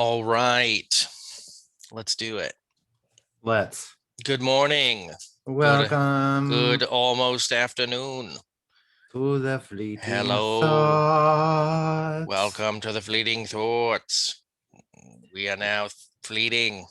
All right. Let's do it. Let's. Good morning. Good Welcome almost afternoon. to the fleeting Hello. thoughts. Welcome to the Fleeting Thoughts. We are now fleeting.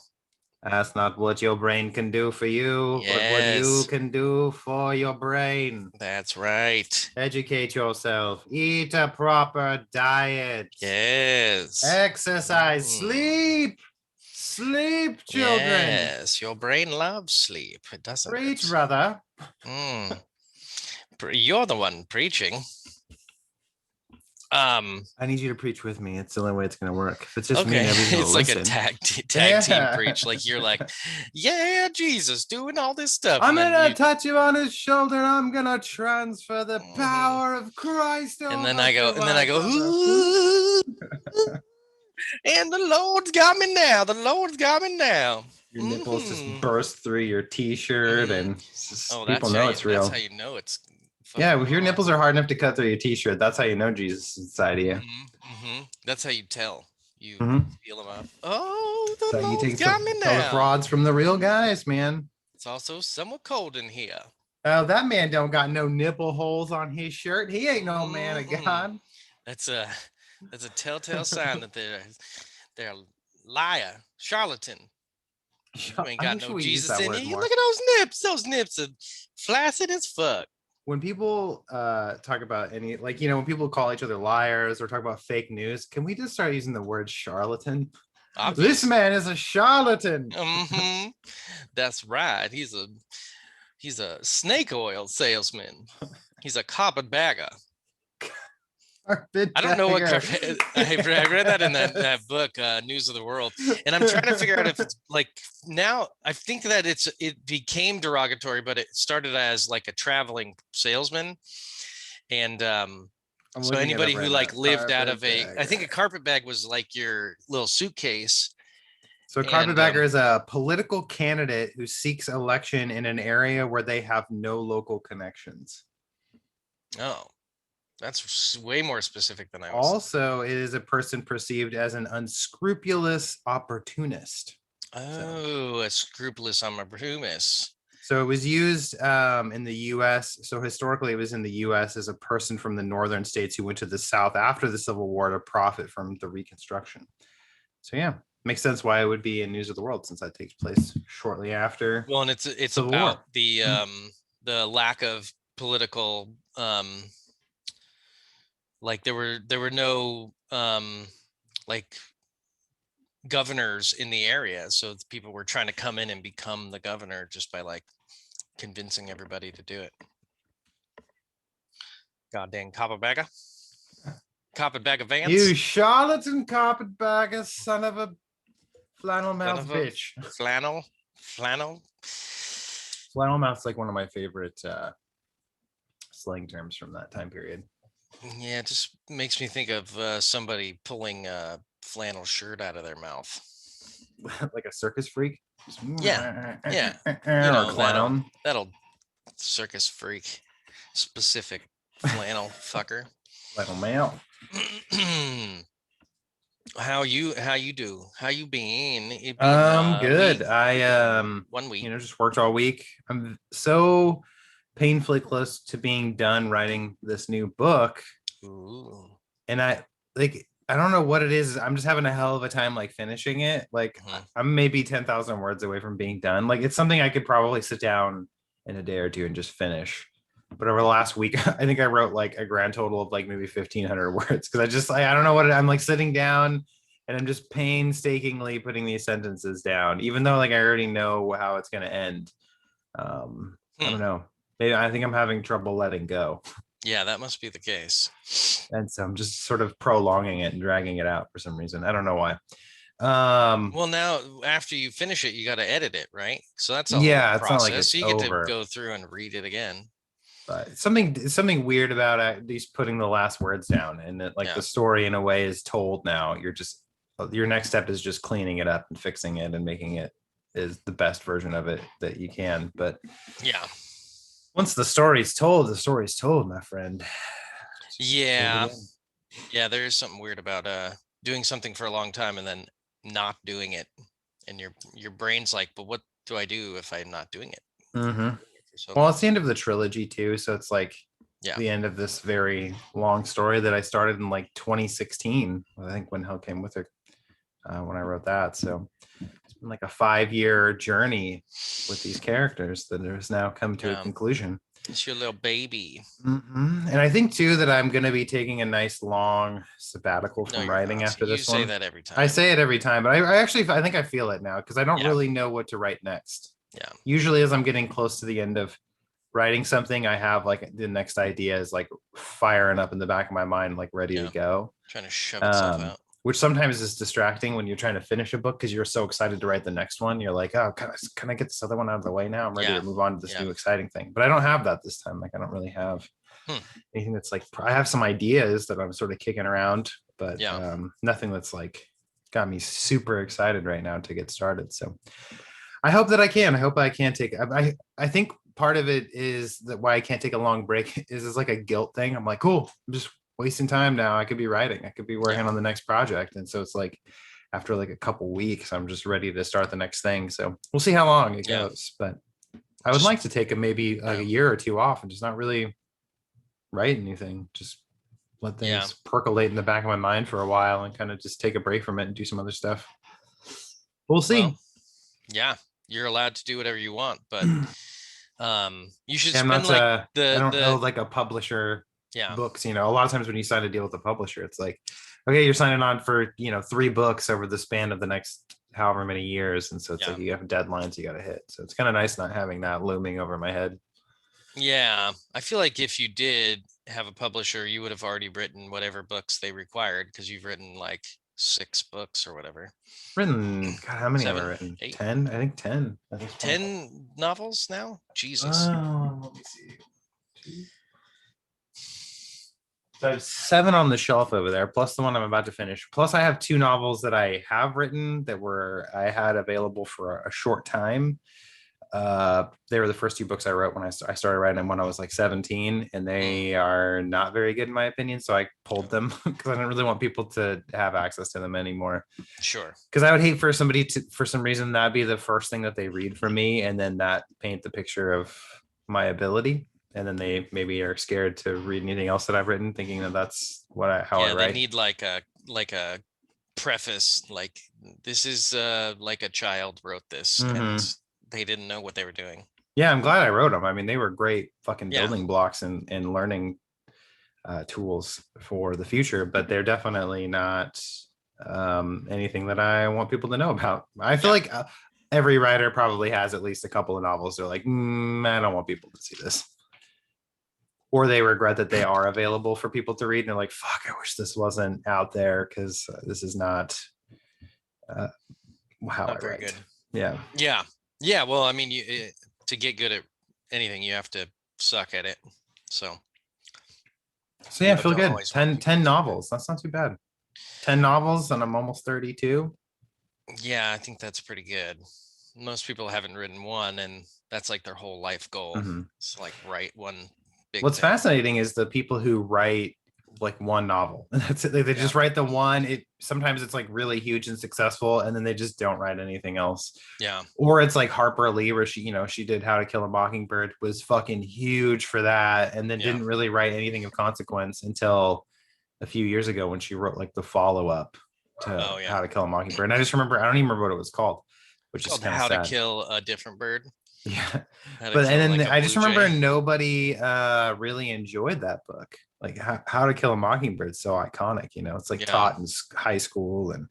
That's not what your brain can do for you, but what you Yes, can do for your brain. that's right. Educate yourself. Eat a proper diet. Yes. Exercise. Sleep. Sleep, children. Yes, your brain loves sleep, doesn't Preach, it? brother. You're the one preaching. I need you to preach with me. It's the only way it's going to work. If it's just me, Okay, nobody's going to it's like listen. a tag team preach. Like you're like, yeah, Jesus, doing all this stuff. I'm gonna touch you on his shoulder. I'm gonna transfer the Mhm. power of Christ over. And then I go, ooh, and the Lord's got me now. The Lord's got me now. Your nipples just burst through your t-shirt, and people know it's real. That's how you know it's. Yeah, if your nipples are hard enough to cut through your t-shirt, that's how you know Jesus is inside of you. That's how you tell. You feel them up. Oh, the Lord's got me now. Tell the frauds from the real guys, man. It's also somewhat cold in here. Oh, that man don't got no nipple holes on his shirt. He ain't no man of God. That's a telltale sign that they're a liar, charlatan. You ain't got no Jesus in you. Look at those nips. Those nips are flaccid as fuck. When people talk about any, like, when people call each other liars or talk about fake news, can we just start using the word charlatan? Obvious. This man is a charlatan. That's right. He's a snake oil salesman. He's a carpetbagger. I don't know what I read that in that book, News of the World, and I'm trying to figure out if it's like now. I think that it became derogatory, but it started as like a traveling salesman, and so anybody who like lived out of I think a carpet bag was like your little suitcase. So a carpetbagger is a political candidate who seeks election in an area where they have no local connections. Oh. That's way more specific than I was. Also, it is a person perceived as an unscrupulous opportunist. Oh, a scrupulous opportunist. So it was used in the U.S. So historically, it was in the U.S. as a person from the northern states who went to the South after the Civil War to profit from the Reconstruction. So yeah, makes sense why it would be in News of the World, since that takes place shortly after. Well, and it's about the lack of political like there were no like governors in the area, so people were trying to come in and become the governor just by like convincing everybody to do it. Goddamn carpetbagger vance. You charlatan carpetbagger, son of a flannel mouth bitch. Flannel mouth's like one of my favorite slang terms from that time period. Yeah, it just makes me think of somebody pulling a flannel shirt out of their mouth. Like a circus freak? Yeah. Or clown. That'll circus freak. Specific flannel fucker. Flannel male. How you do? How you been? Good. I 1 week. Just worked all week. I'm so painfully close to being done writing this new book. Ooh. And I don't know what it is. I'm just having a hell of a time like finishing it. Like I'm maybe 10,000 words away from being done. Like it's something I could probably sit down in a day or two and just finish. But over the last week, I think I wrote like a grand total of like maybe 1,500 words because I don't know what I'm like sitting down and I'm just painstakingly putting these sentences down, even though like I already know how it's going to end. I don't know. I think I'm having trouble letting go. Yeah, that must be the case. And so I'm just sort of prolonging it and dragging it out for some reason. I don't know why. Well, now after you finish it, you got to edit it, right? So that's a whole process. It's not like it's so you get to go through and read it again. But something weird about at least putting the last words down, and that like the story in a way is told now. Your next step is just cleaning it up and fixing it and making it is the best version of it that you can. But yeah. Once the story's told, my friend. Yeah. Yeah, there is something weird about doing something for a long time and then not doing it, and your brain's like, but what do I do if I'm not doing it? Mm-hmm. For so Well, long. it's the end of the trilogy too, so it's like Yeah. the end of this very long story that I started in like 2016. I think when Hell Came with Her, when I wrote that. So it's been like a 5-year journey with these characters that has now come to a conclusion. It's your little baby. And I think too that I'm going to be taking a nice long sabbatical No, from you're writing not. after You this say one. that every I time. say it every time, but I actually I think I feel it now because I don't Yeah. really know what to write next. Yeah. Usually, as I'm getting close to the end of writing something, I have like the next idea is like firing up in the back of my mind, like ready to go. Trying to shove itself out. Which sometimes is distracting when you're trying to finish a book because you're so excited to write the next one. You're like, oh, can I get this other one out of the way now? I'm ready to move on to this new exciting thing. But I don't have that this time. Like I don't really have anything that's like, I have some ideas that I'm sort of kicking around, but nothing that's like got me super excited right now to get started. So I hope that I can. I hope I can take. I think part of it is that why I can't take a long break is like a guilt thing. I'm like, cool, I'm just wasting time now. I could be writing. I could be working on the next project. And so it's like after like a couple weeks, I'm just ready to start the next thing. So we'll see how long it goes. But I would like to take maybe like a year or two off and just not really write anything. Just let things percolate in the back of my mind for a while and kind of just take a break from it and do some other stuff. We'll see. Well, yeah, you're allowed to do whatever you want, but you should spend not, like I don't know, like a publisher books. You know, a lot of times when you sign a deal with a publisher, it's like, okay, you're signing on for 3 books over the span of the next however many years, and so it's like you have deadlines you got to hit. So it's kind of nice not having that looming over my head. Yeah, I feel like if you did have a publisher, you would have already written whatever books they required because you've written like 6 books or whatever. God, how many have I written? 8? 10? I think 10. 10 novels now? Jesus. Let me see. So I have 7 on the shelf over there, plus the one I'm about to finish. Plus, I have 2 novels that I have written that I had available for a short time. They were the first 2 books I wrote when I started writing them when I was like 17, and they are not very good in my opinion. So I pulled them because I don't really want people to have access to them anymore. Sure. Because I would hate for somebody to, for some reason, that'd be the first thing that they read from me, and then that paint the picture of my ability. And then they maybe are scared to read anything else that I've written, thinking that that's how I write. They need like a preface, like this is like a child wrote this, and they didn't know what they were doing. Yeah, I'm glad I wrote them. I mean, they were great fucking building blocks and learning tools for the future, but they're definitely not anything that I want people to know about. I feel like every writer probably has at least a couple of novels they're like, I don't want people to see this. Or they regret that they are available for people to read, and they're like, fuck, I wish this wasn't out there because this is not how I write. Good. Yeah. Well, I mean, to get good at anything, you have to suck at it. So yeah, I feel good. 10 novels. That's not too bad. 10 novels, and I'm almost 32. Yeah, I think that's pretty good. Most people haven't written one, and that's like their whole life goal. It's like write one. What's fascinating is the people who write like one novel. That's it. They just write the one. Sometimes it's like really huge and successful, and then they just don't write anything else. Yeah. Or it's like Harper Lee, where she did How to Kill a Mockingbird, was fucking huge for that, and then didn't really write anything of consequence until a few years ago when she wrote like the follow-up to How to Kill a Mockingbird. And I don't even remember what it was called, which is kind of sad. How to Kill a Different Bird. Yeah, but and then like I just remember nobody really enjoyed that book. Like How to Kill a Mockingbird, so iconic. It's like taught in high school, and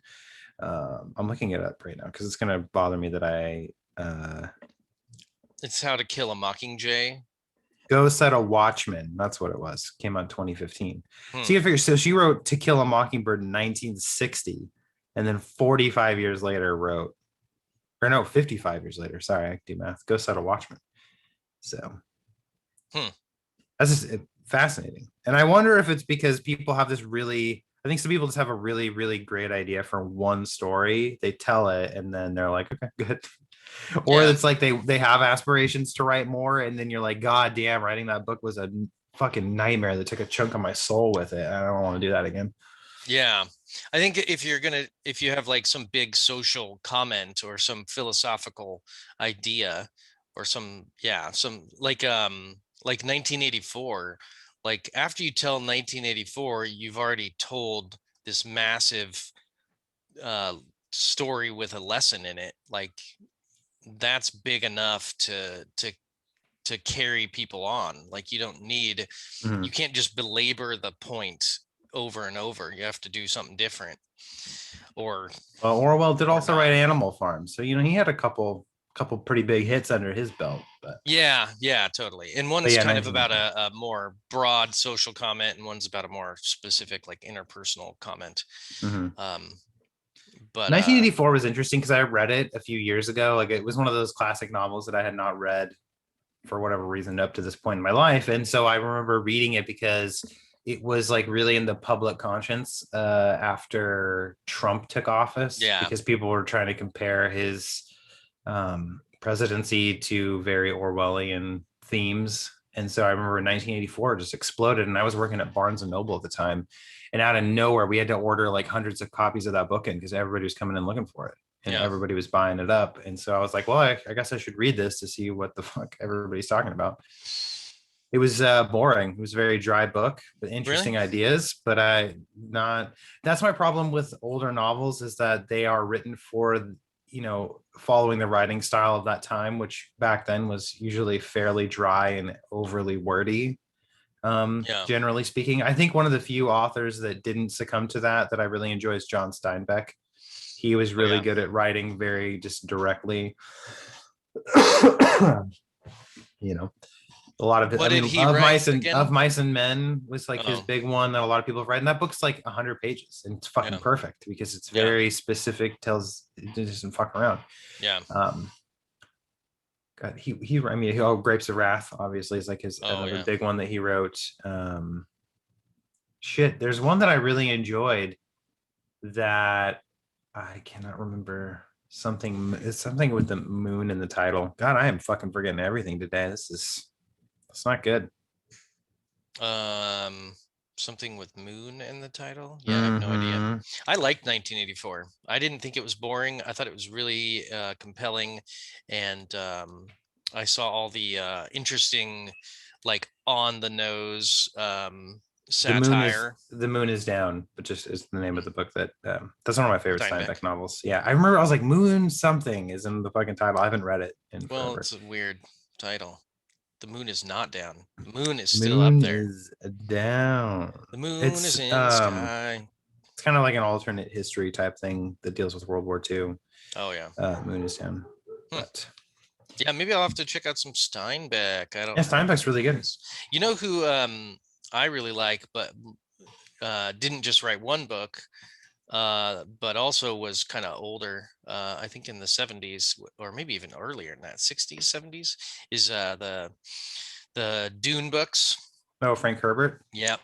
I'm looking it up right now because it's gonna bother me that it's How to Kill a Mockingjay. Go Set a Watchman. That's what it was. Came out in 2015. So you can figure. So she wrote To Kill a Mockingbird in 1960, and then 45 years later wrote. Or no, 55 years later. Sorry, I can do math. Go Set a Watchman. So that's just fascinating. And I wonder if it's because people have this I think some people just have a really, really great idea for one story. They tell it and then they're like, okay, good. Or it's like they have aspirations to write more. And then you're like, God damn, writing that book was a fucking nightmare that took a chunk of my soul with it. I don't want to do that again. Yeah. I think if you have like some big social comment or some philosophical idea or some like 1984, like after you tell 1984, you've already told this massive uh story with a lesson in it. Like that's big enough to carry people on. Like Mhm. you can't just belabor the point over and over. You have to do something different or Well, Orwell did also not. write Animal Farm, so he had a couple pretty big hits under his belt. Yeah, totally. And But one's yeah, kind of about 1984. a more broad social comment, and one's about a more specific, like interpersonal comment. Mhm. Um, but 1984 was interesting because I read it a few years ago. Like it was one of those classic novels that I had not read for whatever reason up to this point in my life, and so I remember reading it because it was like really in the public conscience after Trump took office, yeah, because people were trying to compare his presidency to very Orwellian themes. And so I remember 1984 just exploded, and I was working at Barnes and Noble at the time, and out of nowhere we had to order like hundreds of copies of that book in because everybody was coming in looking for it, and yeah, everybody was buying it up. And so I was like, well, I guess I should read this to see what the fuck everybody's talking about. It was boring. It was a very dry book, but really, interesting ideas. But I not. That's my problem with older novels, is that they are written for following the writing style of that time, which back then was usually fairly dry and overly wordy. yeah, Generally speaking, I think one of the few authors that didn't succumb to that I really enjoy is John Steinbeck. He was oh really yeah. good at writing very just directly. you know a lot of it. What I did mean, he write of again? Mice and Men was like his Oh, big one that a lot of people have read. And that book's like 100 pages, and it's fucking yeah, perfect because it's yeah, very specific. Tells it doesn't fuck around. yeah. Um, God, I mean, Grapes of Wrath obviously is like his Oh another yeah. big one that he wrote. Shit, there's one that I really enjoyed that I cannot remember. It's something with the moon in the title. God, I am fucking forgetting everything today. It's not good. Um, Something with moon in the title. Yeah, I have no idea. Mm-hmm. I liked 1984. I didn't think it was boring. I thought it was really compelling, and I saw all the interesting, like on the nose satire. The moon is down, but just is the name of the book that's one of my favorite Steinbeck. Steinbeck novels. Yeah, I remember I was like, Moon something is in the fucking title. I haven't read it in Well, forever. it's a weird title. The moon is not down. The moon is still up Moon there. is down. The moon It's is in the sky. it's kind of like an alternate history type thing that deals with World War II. Oh yeah. Moon is down. Hmm. But Yeah, maybe I'll have to check out some Steinbeck. I yeah, don't know. Steinbeck's really good. You know who I really like, but didn't just write one book, but also was kind of older. I think in the 70s or maybe even earlier in that 60s, 70s is the Dune books. Oh, Frank Herbert. Yep.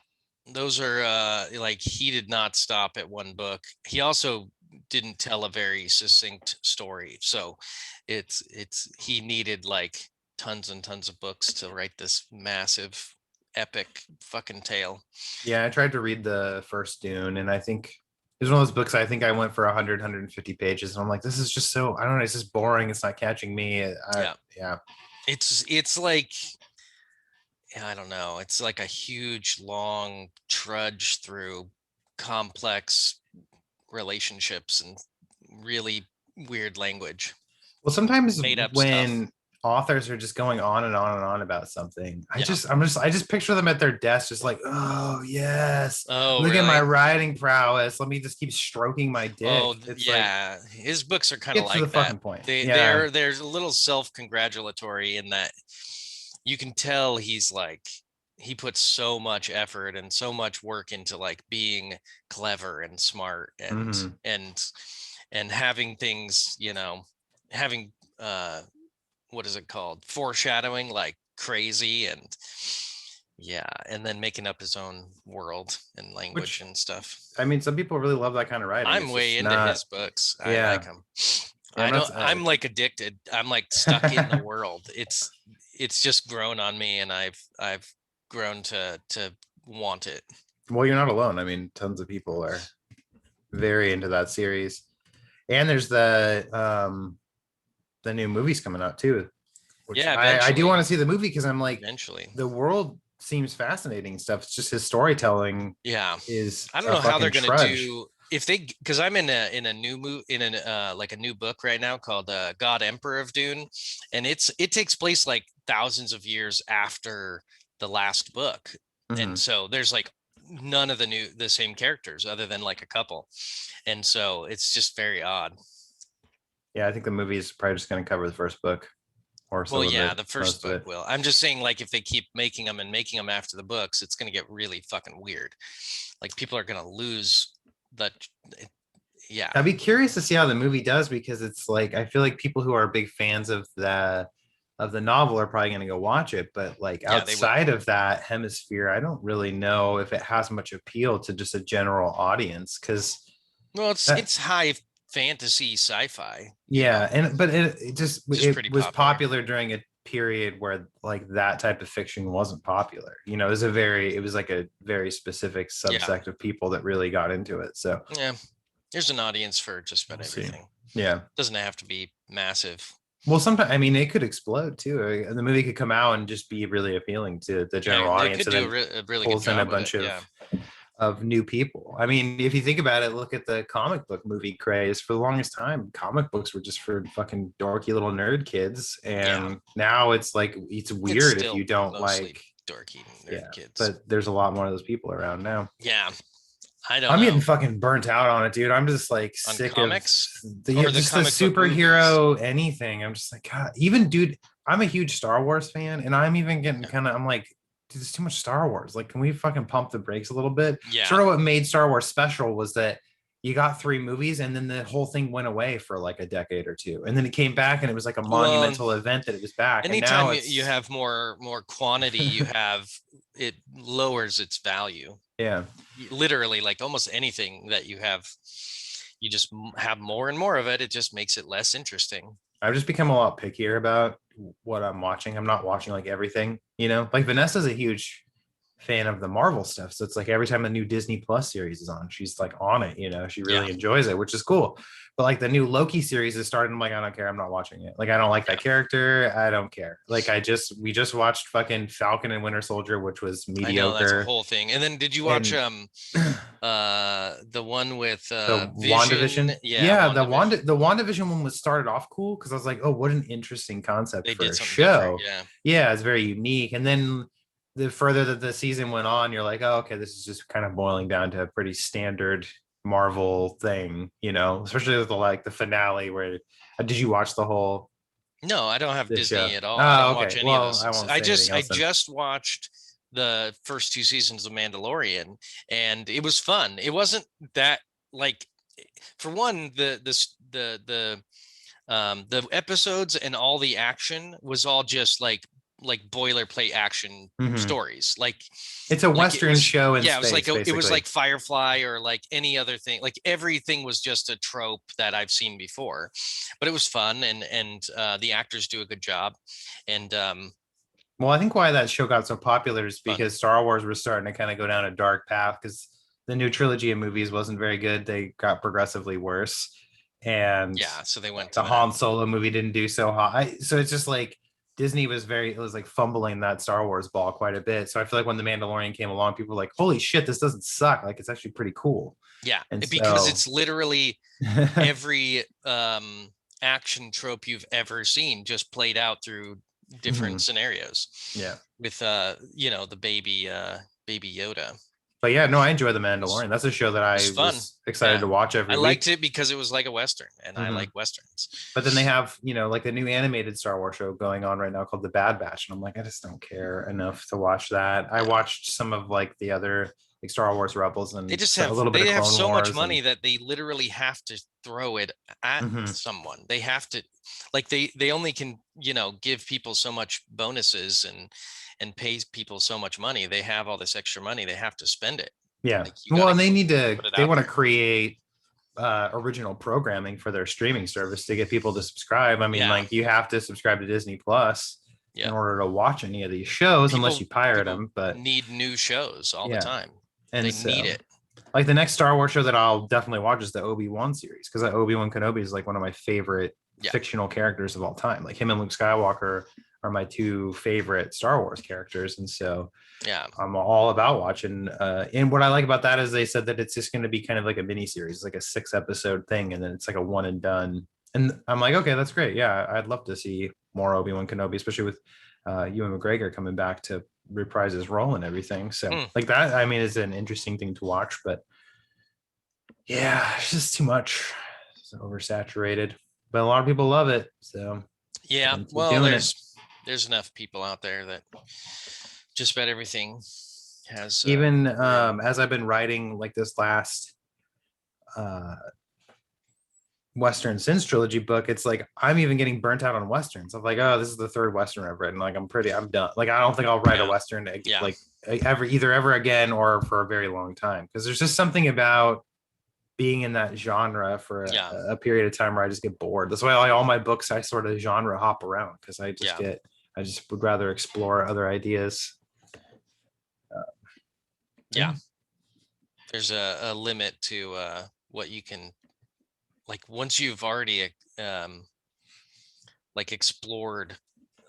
Those are like he did not stop at one book. He also didn't tell a very succinct story. So it's he needed like tons and tons of books to write this massive epic fucking tale. Yeah, I tried to read the first Dune, and I think it was one of those books. I think I went for 150 pages, and I'm like, this is just so, I don't know, it's just boring. It's not catching me. Yeah. Yeah. It's like I don't know. It's like a huge long trudge through complex relationships and really weird language, Well, sometimes made up stuff. when authors are just going on and on and on about something, Yeah. I just picture them at their desk, just like, oh yes, Oh, look at my really? writing prowess. Let me just keep stroking my dick. Oh, It's like, yeah. His books are kind of get to the like that. fucking point. They Yeah. they're a little self-congratulatory in that you can tell he's like he puts so much effort and so much work into like being clever and smart Mhm. and having things, having what is it called? Foreshadowing like crazy and yeah, and then making up his own world and language Which, and stuff. I mean, some people really love that kind of writing. I'm It's way just into not, his books. I like yeah. them. Yeah, I'm not, I'm like addicted. I'm like stuck in the world. It's just grown on me and I've grown to want it. Well, you're not alone. I mean, tons of people are very into that series. And there's the new movies coming out too, which Yeah, I do want eventually. to see the movie because I'm like, Eventually. the world seems fascinating and stuff. It's just his storytelling Yeah. is I don't a know how they're fucking gonna trudge. do if they because I'm in a new move in an like a new book right now called God Emperor of Dune, and it takes place like thousands of years after the last book. And Mhm. so there's like none of the same characters other than like a couple. And so it's just very odd. Yeah, I think the movie is probably just going to cover the first book or Well, some of yeah, it, the first most of book it. will. I'm just saying, like, if they keep making them and making them after the books, it's going to get really fucking weird. Like, people are going to lose the, yeah, I'd be curious to see how the movie does because it's like I feel like people who are big fans of the novel are probably going to go watch it, but like yeah, they will. outside of that hemisphere, I don't really know if it has much appeal to just a general audience because Well, that it's high fantasy sci-fi, yeah, and but it just just it pretty was popular. popular during a period where like that type of fiction wasn't popular. It was like a very specific Yeah, subsect of people that really got into it. So yeah. There's an audience for just about we'll see. everything. Yeah. Doesn't have to be massive. Well, sometimes I mean it could explode too. The movie could come out and just be really appealing to the Yeah, general they audience, could and do then a really good pulls in a job with it. bunch Yeah, of new people. I mean, if you think about it, look at the comic book movie craze. For the longest time, comic books were just for fucking dorky little nerd kids, yeah. and now it's like it's It's weird if still you don't mostly like. dorky nerd Yeah, kids. but there's a lot more of those people around now. Yeah, I don't I'm getting know. fucking burnt out on it, dude. I'm just like On sick of comics the or the just the comic book movies. superhero anything. I'm just like, God, even dude, I'm a huge Star Wars fan, and I'm even getting Yeah. kind of I'm like, dude, there's too much Star Wars. Like, can we fucking pump the brakes a little bit? Yeah. Sort of what made Star Wars special was that you got three movies and then the whole thing went away for like a decade or two. And then it came back and it was like a Well, monumental event that it was back. And now anytime you it's have more quantity, you have it lowers its value. yeah. Literally, like almost anything that you have, you just have more and more of it. It just makes it less interesting. I've just become a lot pickier about what I'm watching. I'm not watching like everything, you know. Like Vanessa's a huge fan of the Marvel stuff, so it's like every time a new Disney Plus series is on, she's like on it. You know, she Yeah. really enjoys it, which is cool. But like the new Loki series is starting, I'm like, I don't care. I'm not watching it. Like I don't like Yeah. that character. I don't care. Like we just watched fucking Falcon and Winter Soldier, which was I know that's a mediocre. whole thing. And then did you watch And the one with the Vision? WandaVision. Yeah, Yeah, WandaVision. the WandaVision one was started off cool because I was like, oh, what an interesting concept They for did a something different. show. Yeah. Yeah, it's very unique. And then the further that the season went on, you're like, oh, okay, this is just kind of boiling down to a pretty standard Marvel thing, you know, especially with the finale where did you watch the whole No, I don't have this show? Disney at all. I Oh, don't watch okay. any of Well, those. I won't say anything I else then. just watched the first two seasons of Mandalorian, and it was fun. It wasn't that like, for one, the episodes and all the action was all just like boilerplate action Mhm. stories. It's a Like it Western was, show in yeah, it was space, it was basically. like Firefly or like any other thing. Like everything was just a trope that I've seen before, but it was fun, and the actors do a good job, and Well, I think why that show got so popular is fun. because Star Wars was starting to kind of go down a dark path because the new trilogy of movies wasn't very good. They got progressively worse. And Yeah, so they went to the that. Han Solo movie didn't do so hot. So it's just like Disney it was like fumbling that Star Wars ball quite a bit. So I feel like when The Mandalorian came along, people were like, holy shit, this doesn't suck. Like it's actually pretty cool. Yeah, And because so it's literally every action trope you've ever seen just played out through different Mhm. scenarios Yeah. with the baby Yoda. But yeah, no, I enjoy The Mandalorian. That's a show that It's I fun. was excited Yeah. to watch I every liked week. it because it was like a Western, and I Mhm. like Westerns. But then they have, like the new animated Star Wars show going on right now called The Bad Batch. And I'm like, I just don't care enough to watch that. I Yeah. watched some of like the other like Star Wars Rebels and a little bit of They have Clone so much Wars. And money that they literally have to throw it at Mhm. someone. They have to, like, they only can, give people so much bonuses and pay people so much money. They have all this extra money. They have to spend it. Yeah. Like, you Well, gotta and put it they out want to there. create original programming for their streaming service to get people to subscribe. I mean, Yeah. like you have to subscribe to Disney Plus in Yeah. order to watch any of these shows unless People you pirate people them. But need new shows all the yeah, time. And They so need it. like the next Star Wars show that I'll definitely watch is the Obi-Wan series, because Obi-Wan Kenobi is like one of my favorite Yeah. fictional characters of all time. Like him and Luke Skywalker are my two favorite Star Wars characters, and so Yeah. I'm all about watching. And what I like about that is they said that it's just going to be kind of like a mini series, like a 6 episode thing, and then it's like a one and done. And I'm like, okay, that's great. Yeah, I'd love to see more Obi-Wan Kenobi, especially with Ewan McGregor coming back to reprise his role and everything. So like that, I mean, is an interesting thing to watch, but yeah, it's just too much. It's oversaturated, but a lot of people love it. So yeah, well, there's enough people out there that just about everything has even as I've been writing like this last uh Western Sins trilogy book, it's like I'm even getting burnt out on Westerns. I'm like, oh, this is the third Western I've written. Like I'm done. Like I don't think I'll write a Western like ever again or for a very long time. Because there's just something about being in that genre for a period of time where I just get bored. That's why all my books I sort of genre hop around, because I just would rather explore other ideas. There's a limit to what you can, like, once you've already like explored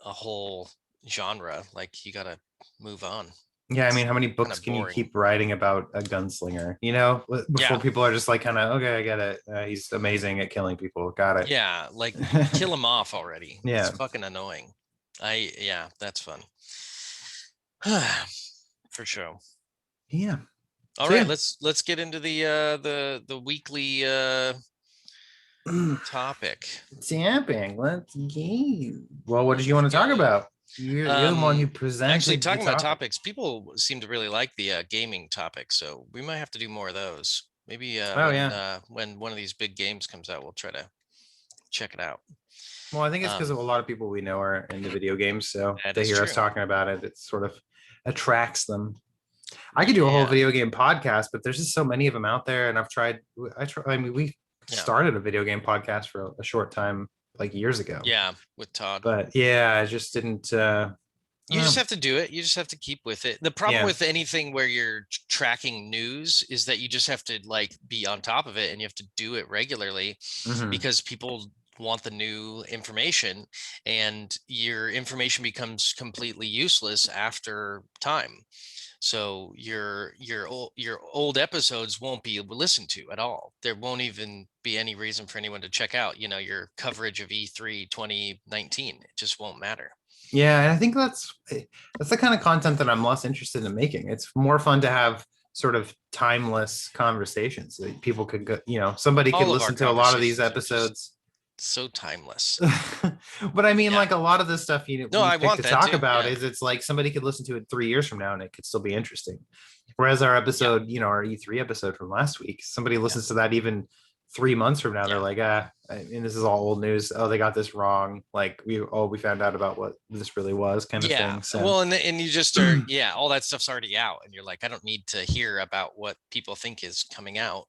a whole genre, like you gotta move on. Yeah, I mean, how many books can you keep writing about a gunslinger, before people are just like, kind of, okay, I get it. He's amazing at killing people. Got it. Yeah, like kill him off already. Yeah. It's fucking annoying. That's fun. For sure. Yeah. All right, let's get into the weekly topic. Tapping. Let's go. Well, what did you want to talk about? You're the one who presented. Actually, talking about topics, people seem to really like the gaming topic, so we might have to do more of those. Maybe when one of these big games comes out, we'll try to check it out. Well, I think it's because of a lot of people we know are into video games, so they hear us talking about it. It sort of attracts them. I could do a whole video game podcast, but there's just so many of them out there, and I mean, we started a video game podcast for a short time, like years ago. Yeah, with Todd. But I just didn't. You just have to do it. You just have to keep with it. The problem with anything where you're tracking news is that you just have to like be on top of it, and you have to do it regularly because people want the new information, and your information becomes completely useless after time. So your old episodes won't be listened to at all. There won't even be any reason for anyone to check out, your coverage of E3 2019. It just won't matter. Yeah, and I think that's the kind of content that I'm less interested in making. It's more fun to have sort of timeless conversations that people could go, somebody could listen to a lot of these episodes. So timeless. But I mean, like a lot of this stuff I want to talk about is it's like somebody could listen to it 3 years from now and it could still be interesting. Whereas our episode, our E3 episode from last week, somebody listens to that even 3 months from now, they're like, and this is all old news. Oh, they got this wrong. Like we found out about what this really was, kind of thing. So. Well, and you just are, all that stuff's already out, and you're like, I don't need to hear about what people think is coming out.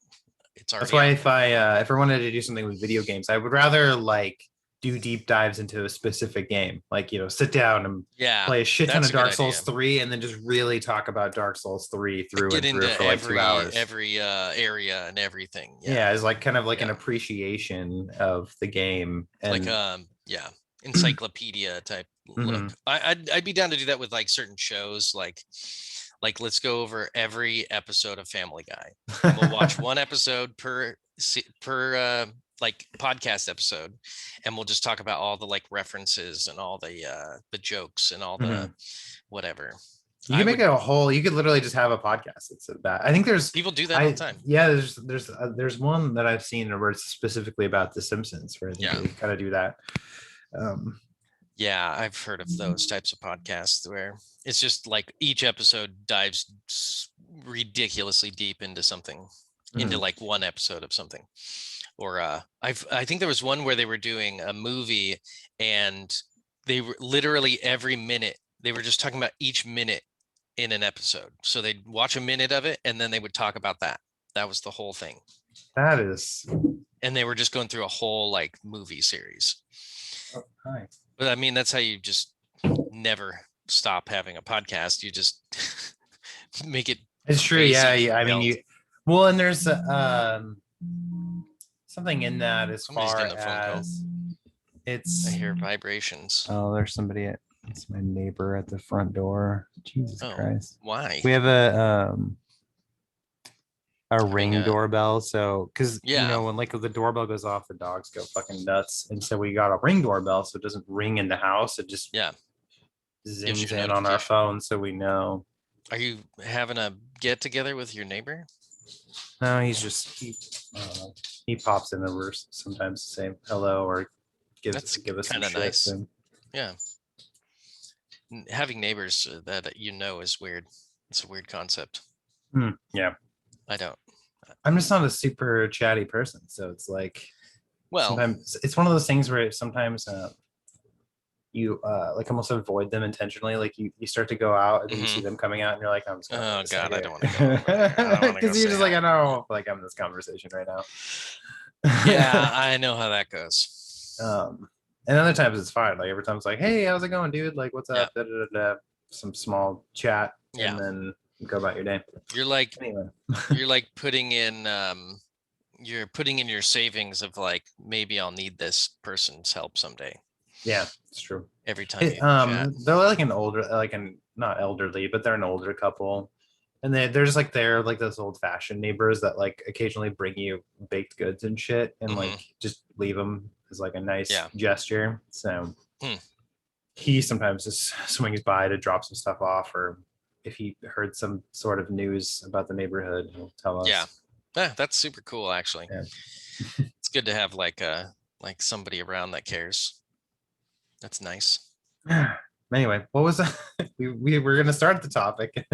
That's why if I wanted to do something with video games, I would rather like do deep dives into a specific game, like sit down and play a shit ton of Dark Souls 3 and then just really talk about Dark Souls 3 through and through for like 2 hours. Every area and everything. It's like kind of like an appreciation of the game, and like encyclopedia type look. I'd be down to do that with like certain shows, like let's go over every episode of Family Guy. We'll watch one episode per like podcast episode, and we'll just talk about all the like references and all the jokes and all the whatever. You can make it a whole. You could literally just have a podcast that's about. I think there's people do that all the time. Yeah, there's one that I've seen where it's specifically about The Simpsons, where I think they kind of do that. Yeah, I've heard of those types of podcasts where it's just like each episode dives ridiculously deep into something, into like one episode of something. Or I think there was one where they were doing a movie, and they were literally every minute they were just talking about each minute in an episode. So they'd watch a minute of it, and then they would talk about that. That was the whole thing. That is. And they were just going through a whole like movie series. Oh, hi. But I mean, that's how you just never stop having a podcast. You just make it It's true. Yeah. crazy Yeah. I mean, yelled. well, and there's something in that as Somebody's far getting a phone call. as I it's, hear vibrations. oh, there's somebody it's my neighbor at the front door. Jesus Oh, Christ. why? We have a Having ring a doorbell. So, because yeah, when like the doorbell goes off, the dogs go fucking nuts. And so we got a ring doorbell, so it doesn't ring in the house. It just yeah. Gives zings you a in on our notification. phone, so we know. Are you having a get together with your neighbor? No, he pops in over sometimes to say hello or That's give us some kind of shit. nice. And Yeah. Having neighbors that is weird. It's a weird concept. yeah, I don't. I'm just not a super chatty person, so it's like Well, sometimes it's one of those things where sometimes you like almost avoid them intentionally. Like you start to go out and then you see mhm. them coming out and you're like, I'm just gonna Oh wait a God, I second. don't want to go over there. I don't want to go Because you're say just like, hi. I don't feel like having this conversation right now. Yeah, I know how that goes. And other times it's fine. Like every time it's like, hey, how's it going, dude? Like, what's Yeah, up? Da, da, da, da. Some small chat and yeah. then go about your day. You're like Anyway. you're like putting in you're putting in your savings of like maybe I'll need this person's help someday. Yeah, it's true. Every time you chat. They're like an older, like an not elderly, but they're an older couple. And they're just like they're like those old fashioned neighbors that like occasionally bring you baked goods and shit and Hmm. like just leave them as like a nice Yeah. gesture. So Hmm. he sometimes just swings by to drop some stuff off, or if he heard some sort of news about the neighborhood, he'll tell Yeah. us. That's super cool actually. Yeah. It's good to have like somebody around that cares. That's nice. Anyway, what was that? We were gonna start the topic.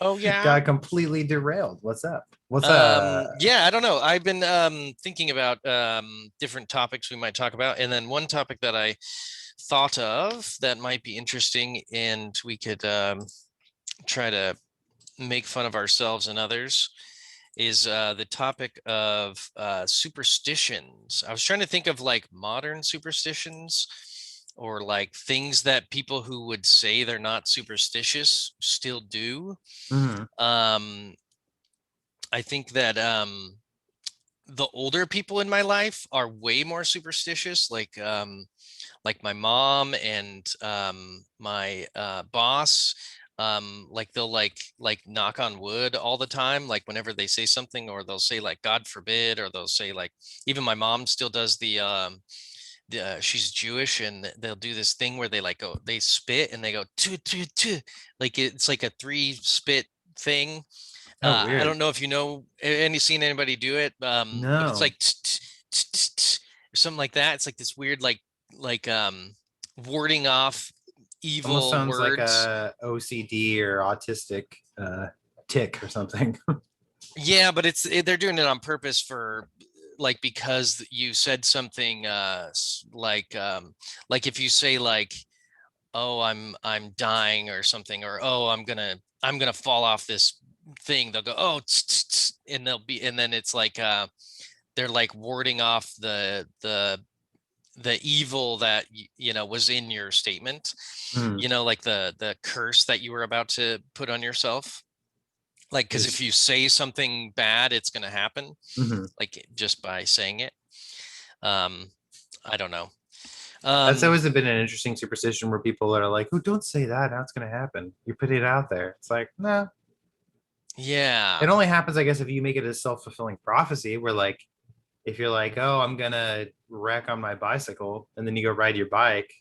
Oh yeah. Got completely derailed. What's up? What's Yeah, I don't know. I've been thinking about different topics we might talk about, and then one topic that I thought of that might be interesting, and we could try to make fun of ourselves and others is the topic of superstitions. I was trying to think of like modern superstitions or like things that people who would say they're not superstitious still do. mhm. Um, I think that the older people in my life are way more superstitious, like my mom and my boss. Like they'll like knock on wood all the time, like whenever they say something, or they'll say like God forbid, or they'll say like, even my mom still does she's Jewish, and they'll do this thing where they spit and they go tu tu tu, like it's like a three spit thing. Oh, I weird. don't know if you know any seen anybody do it, but it's No, like or something like that. It's like this weird like warding off almost evil sounds like words. a OCD or autistic tick or something. Yeah, but they're doing it on purpose for like because you said something like if you say like, oh, I'm dying or something, or oh, I'm gonna fall off this thing, they'll go, oh, and and then it's like they're like warding off the evil that was in your statement, Hmm. like the curse that you were about to put on yourself, like because if Just you say something bad, it's going to happen, mhm. like just by saying it. um I don't know. That's um always been an interesting superstition where people are like, "Oh, don't say that. Now it's going to happen." You put it out there. It's like, no. yeah. It only happens, I guess, if you make it a self fulfilling prophecy, where like if you're like, "Oh, I'm gonna wreck on my bicycle," and then you go ride your bike,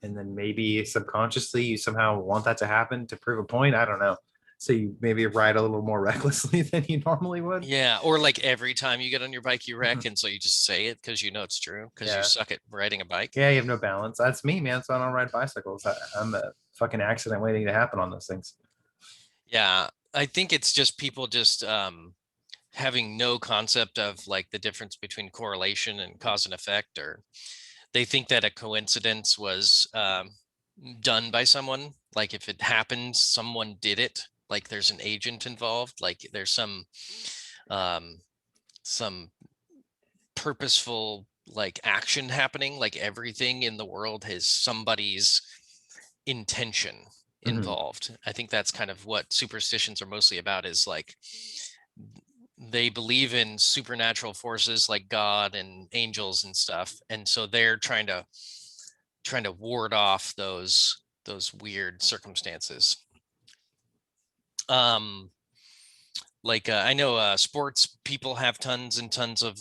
and then maybe subconsciously you somehow want that to happen to prove a point. I don't know. So you maybe ride a little more recklessly than you normally would. Yeah, or like every time you get on your bike you wreck, and so you just say it because it's true, because you Yeah. suck at riding a bike. Yeah, you have no balance. That's me, man. So I don't ride bicycles. I'm a fucking accident waiting to happen on those things. Yeah, I think it's just people just having no concept of like the difference between correlation and cause and effect, or they think that a coincidence was done by someone, like if it happens someone did it, like there's an agent involved, like there's um some purposeful like action happening, like everything in the world has somebody's intention Mhm. involved. I think that's kind of what superstitions are mostly about, is like they believe in supernatural forces like God and angels and stuff. And so they're trying to ward off those weird circumstances. Um like I know sports people have tons and tons of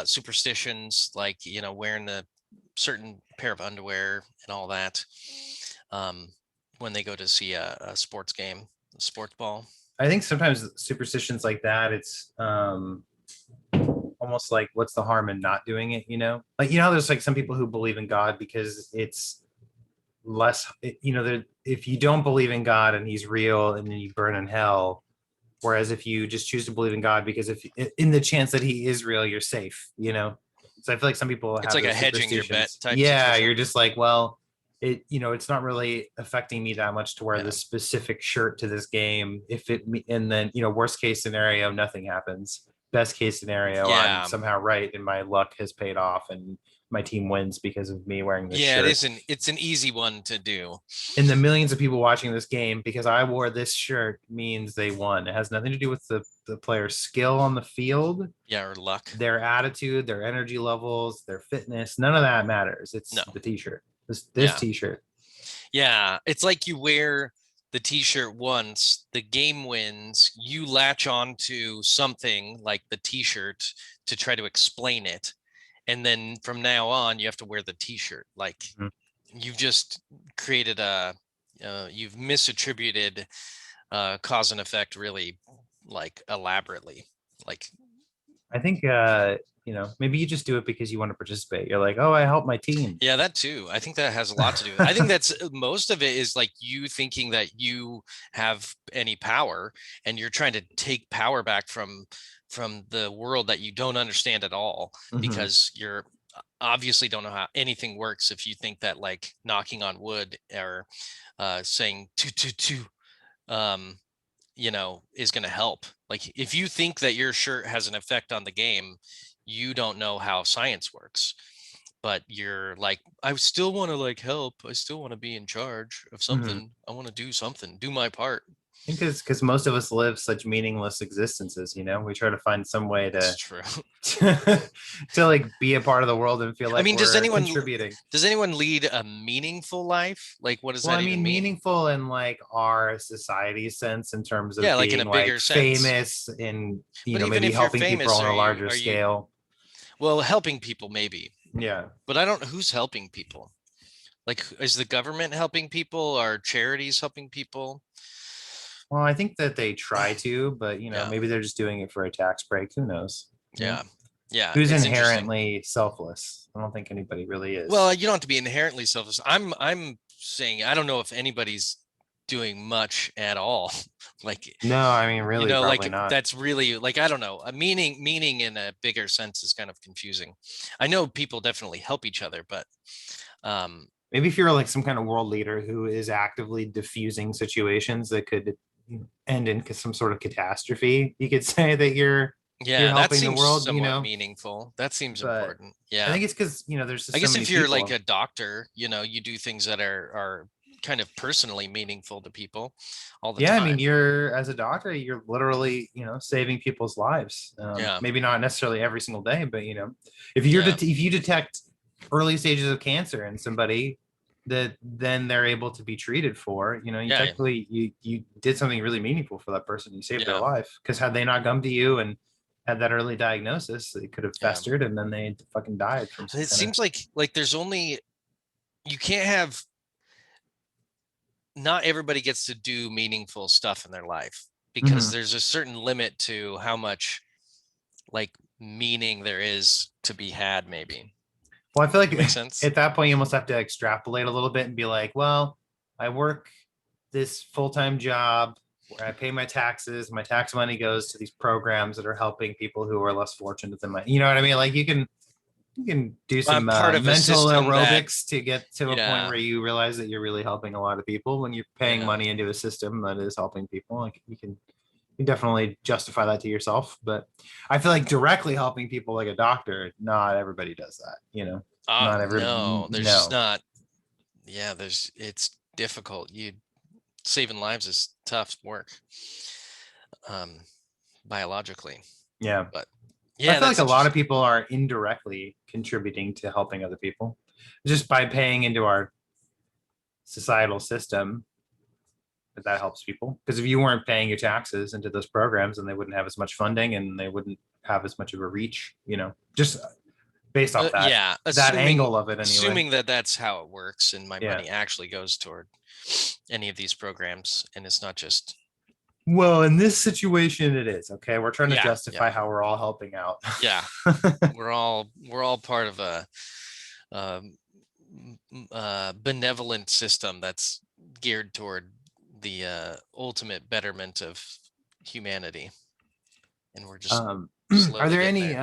superstitions, like wearing the certain pair of underwear and all that, um when they go to see a sports game, a sports ball. I think sometimes superstitions like that, it's almost like what's the harm in not doing it, you know? Like, you know, there's like some people who believe in God because it's less, you know, if you don't believe in God and he's real and then you burn in hell, whereas if you just choose to believe in God because if in the chance that he is real, you're safe, you know? So I feel like some people It's have like a those hedging your bet superstitions. type Yeah, you're situation. just like, well, it's not really affecting me that much to wear Yeah. this specific shirt to this game. If it, and then, you know, worst case scenario, nothing happens. Best case scenario, I'm Yeah. somehow right and my luck has paid off and my team wins because of me wearing this Yeah, shirt. it's an easy one to do. And the millions of people watching this game because I wore this shirt means they won. It has nothing to do with the player's skill on the field, Yeah, or luck. their attitude, their energy levels, their fitness. None of that matters. No. It's the t-shirt. This Yeah. t-shirt. Yeah, it's like you wear the t-shirt once, the game wins, you latch on to something like the t-shirt to try to explain it. And then from now on, you have to wear the t-shirt. Like Mhm. you've just created you've misattributed cause and effect really, like elaborately. Like, I think you know, maybe you just do it because you want to participate. You're like, oh, I help my team. yeah, that too. I think that has a lot to do with it. I think that's most of it is like you thinking that you have any power, and you're trying to take power back from the world that you don't understand at all, Mhm. because you're obviously don't know how anything works if you think that like knocking on wood or saying two um is going to help. Like if you think that your shirt has an effect on the game, you don't know how science works, but you're like, I still want to like help, I still want to be in charge of Mhm. something, I want to do something, do my part. I think because most of us live such meaningless existences, you know, we try to find some way It's to true. to like be a part of the world and feel I like mean, we're contributing. does anyone lead a meaningful life? Like what does Well, that I even mean, mean? meaningful in like our society sense in terms of Yeah, like in a being like bigger sense. famous and, you But know, even maybe if you're helping people famous, on a larger are you scale. well, helping people maybe, Yeah. but I don't, who's helping people? Like, is the government helping people? Are charities helping people? Well, I think that they try to, but, you know, Yeah, maybe they're just doing it for a tax break. Who knows? You know, yeah, yeah. who's It's interesting. inherently selfless? I don't think anybody really Well, is. you don't have to be inherently selfish. I'm saying I don't know if anybody's doing much at all. Like, No, I mean, really, probably like not. that's really like, I don't know. A meaning in a bigger sense is kind of confusing. I know people definitely help each other, but um Maybe if you're like some kind of world leader who is actively diffusing situations that could end in some sort of catastrophe, you could say that you're yeah, that helping the seems world, you somewhat know. meaningful. That seems But important. I Yeah. think it's because, you know, there's I just so guess many if you're like a people. doctor, you do things that are kind of personally meaningful to people all the Yeah, I mean, time. you're as a doctor, you're literally, you know, saving people's lives. Yeah. Maybe not necessarily every single day, but you know, if you're Yeah. if you detect early stages of cancer in somebody that then they're able to be treated for, you know, you Yeah. technically you did something really meaningful for that person. You saved their Yeah. life because had they not come to you and had that early diagnosis, it could have Yeah. festered and then they fucking died from some It kind of. seems like there's only, you can't have, not everybody gets to do meaningful stuff in their life, because Mhm. there's a certain limit to how much like meaning there is to be had, maybe. Well, I feel Does like that make sense? at that point you almost have to extrapolate a little bit and be like, well, I work this full-time job where I pay my taxes. My tax money goes to these programs that are helping people who are less fortunate than my, you know what I mean? Like you can do I'm some part of a mental system that, aerobics to get to a point yeah, where you realize that you're really helping a lot of people when you're paying yeah, money into a system that is helping people. Like you definitely justify that to yourself, but I feel like directly helping people like a doctor, not everybody does that, you know. Not every no, there's just no. not. Yeah, there's, it's difficult. saving lives is tough work, um, biologically. Yeah. But I yeah, feel like that's a lot of interesting. people are indirectly contributing to helping other people just by paying into our societal system. That helps people because if you weren't paying your taxes into those programs, then they wouldn't have as much funding and they wouldn't have as much of a reach, just based off Yeah, that angle of it anyway. assuming that that's how it works, and my Yeah. money actually goes toward any of these programs, and it's not just Well, in this situation, it is okay. We're trying to yeah, justify how we're all helping out. yeah. We're all part of a um, benevolent system that's geared toward the ultimate betterment of humanity, and we're just Are slowly there getting any there.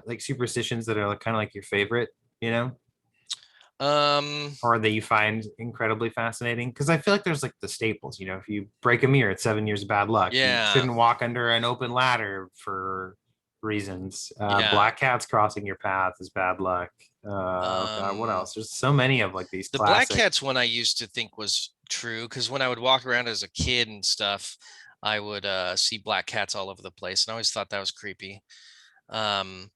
like superstitions that are kind of like your favorite, Um, or that you find incredibly fascinating? Because I feel like there's like the staples, if you break a mirror, it's 7 years of bad luck. You yeah, shouldn't walk under an open ladder for reasons. yeah. Black cats crossing your path is bad luck. God, what Um, else? There's so many of like these the black classic. cats one I used to think was true because when I would walk around as a kid and stuff, I would see black cats all over the place, and I always thought that was creepy. Um,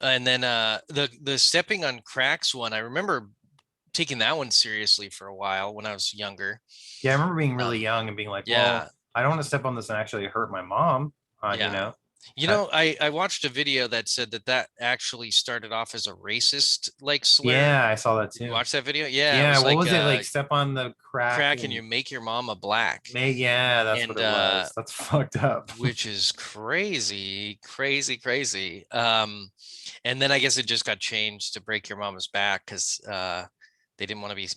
and then the stepping on cracks one, I remember taking that one seriously for a while when I was younger. Yeah, I remember being really Um, young and being like, yeah, well, I don't want to step on this and actually hurt my mom. yeah. Uh, I watched a video that said that actually started off as a racist like slur. yeah, I saw that Did you too. watch that video? Yeah, it Yeah, was what like was it like? Step on the crack crack and you and make your mama black. yeah, that's what And it was. That's fucked up. which is crazy, crazy, crazy. And then I guess it just got changed to break your mama's back because they didn't want to be,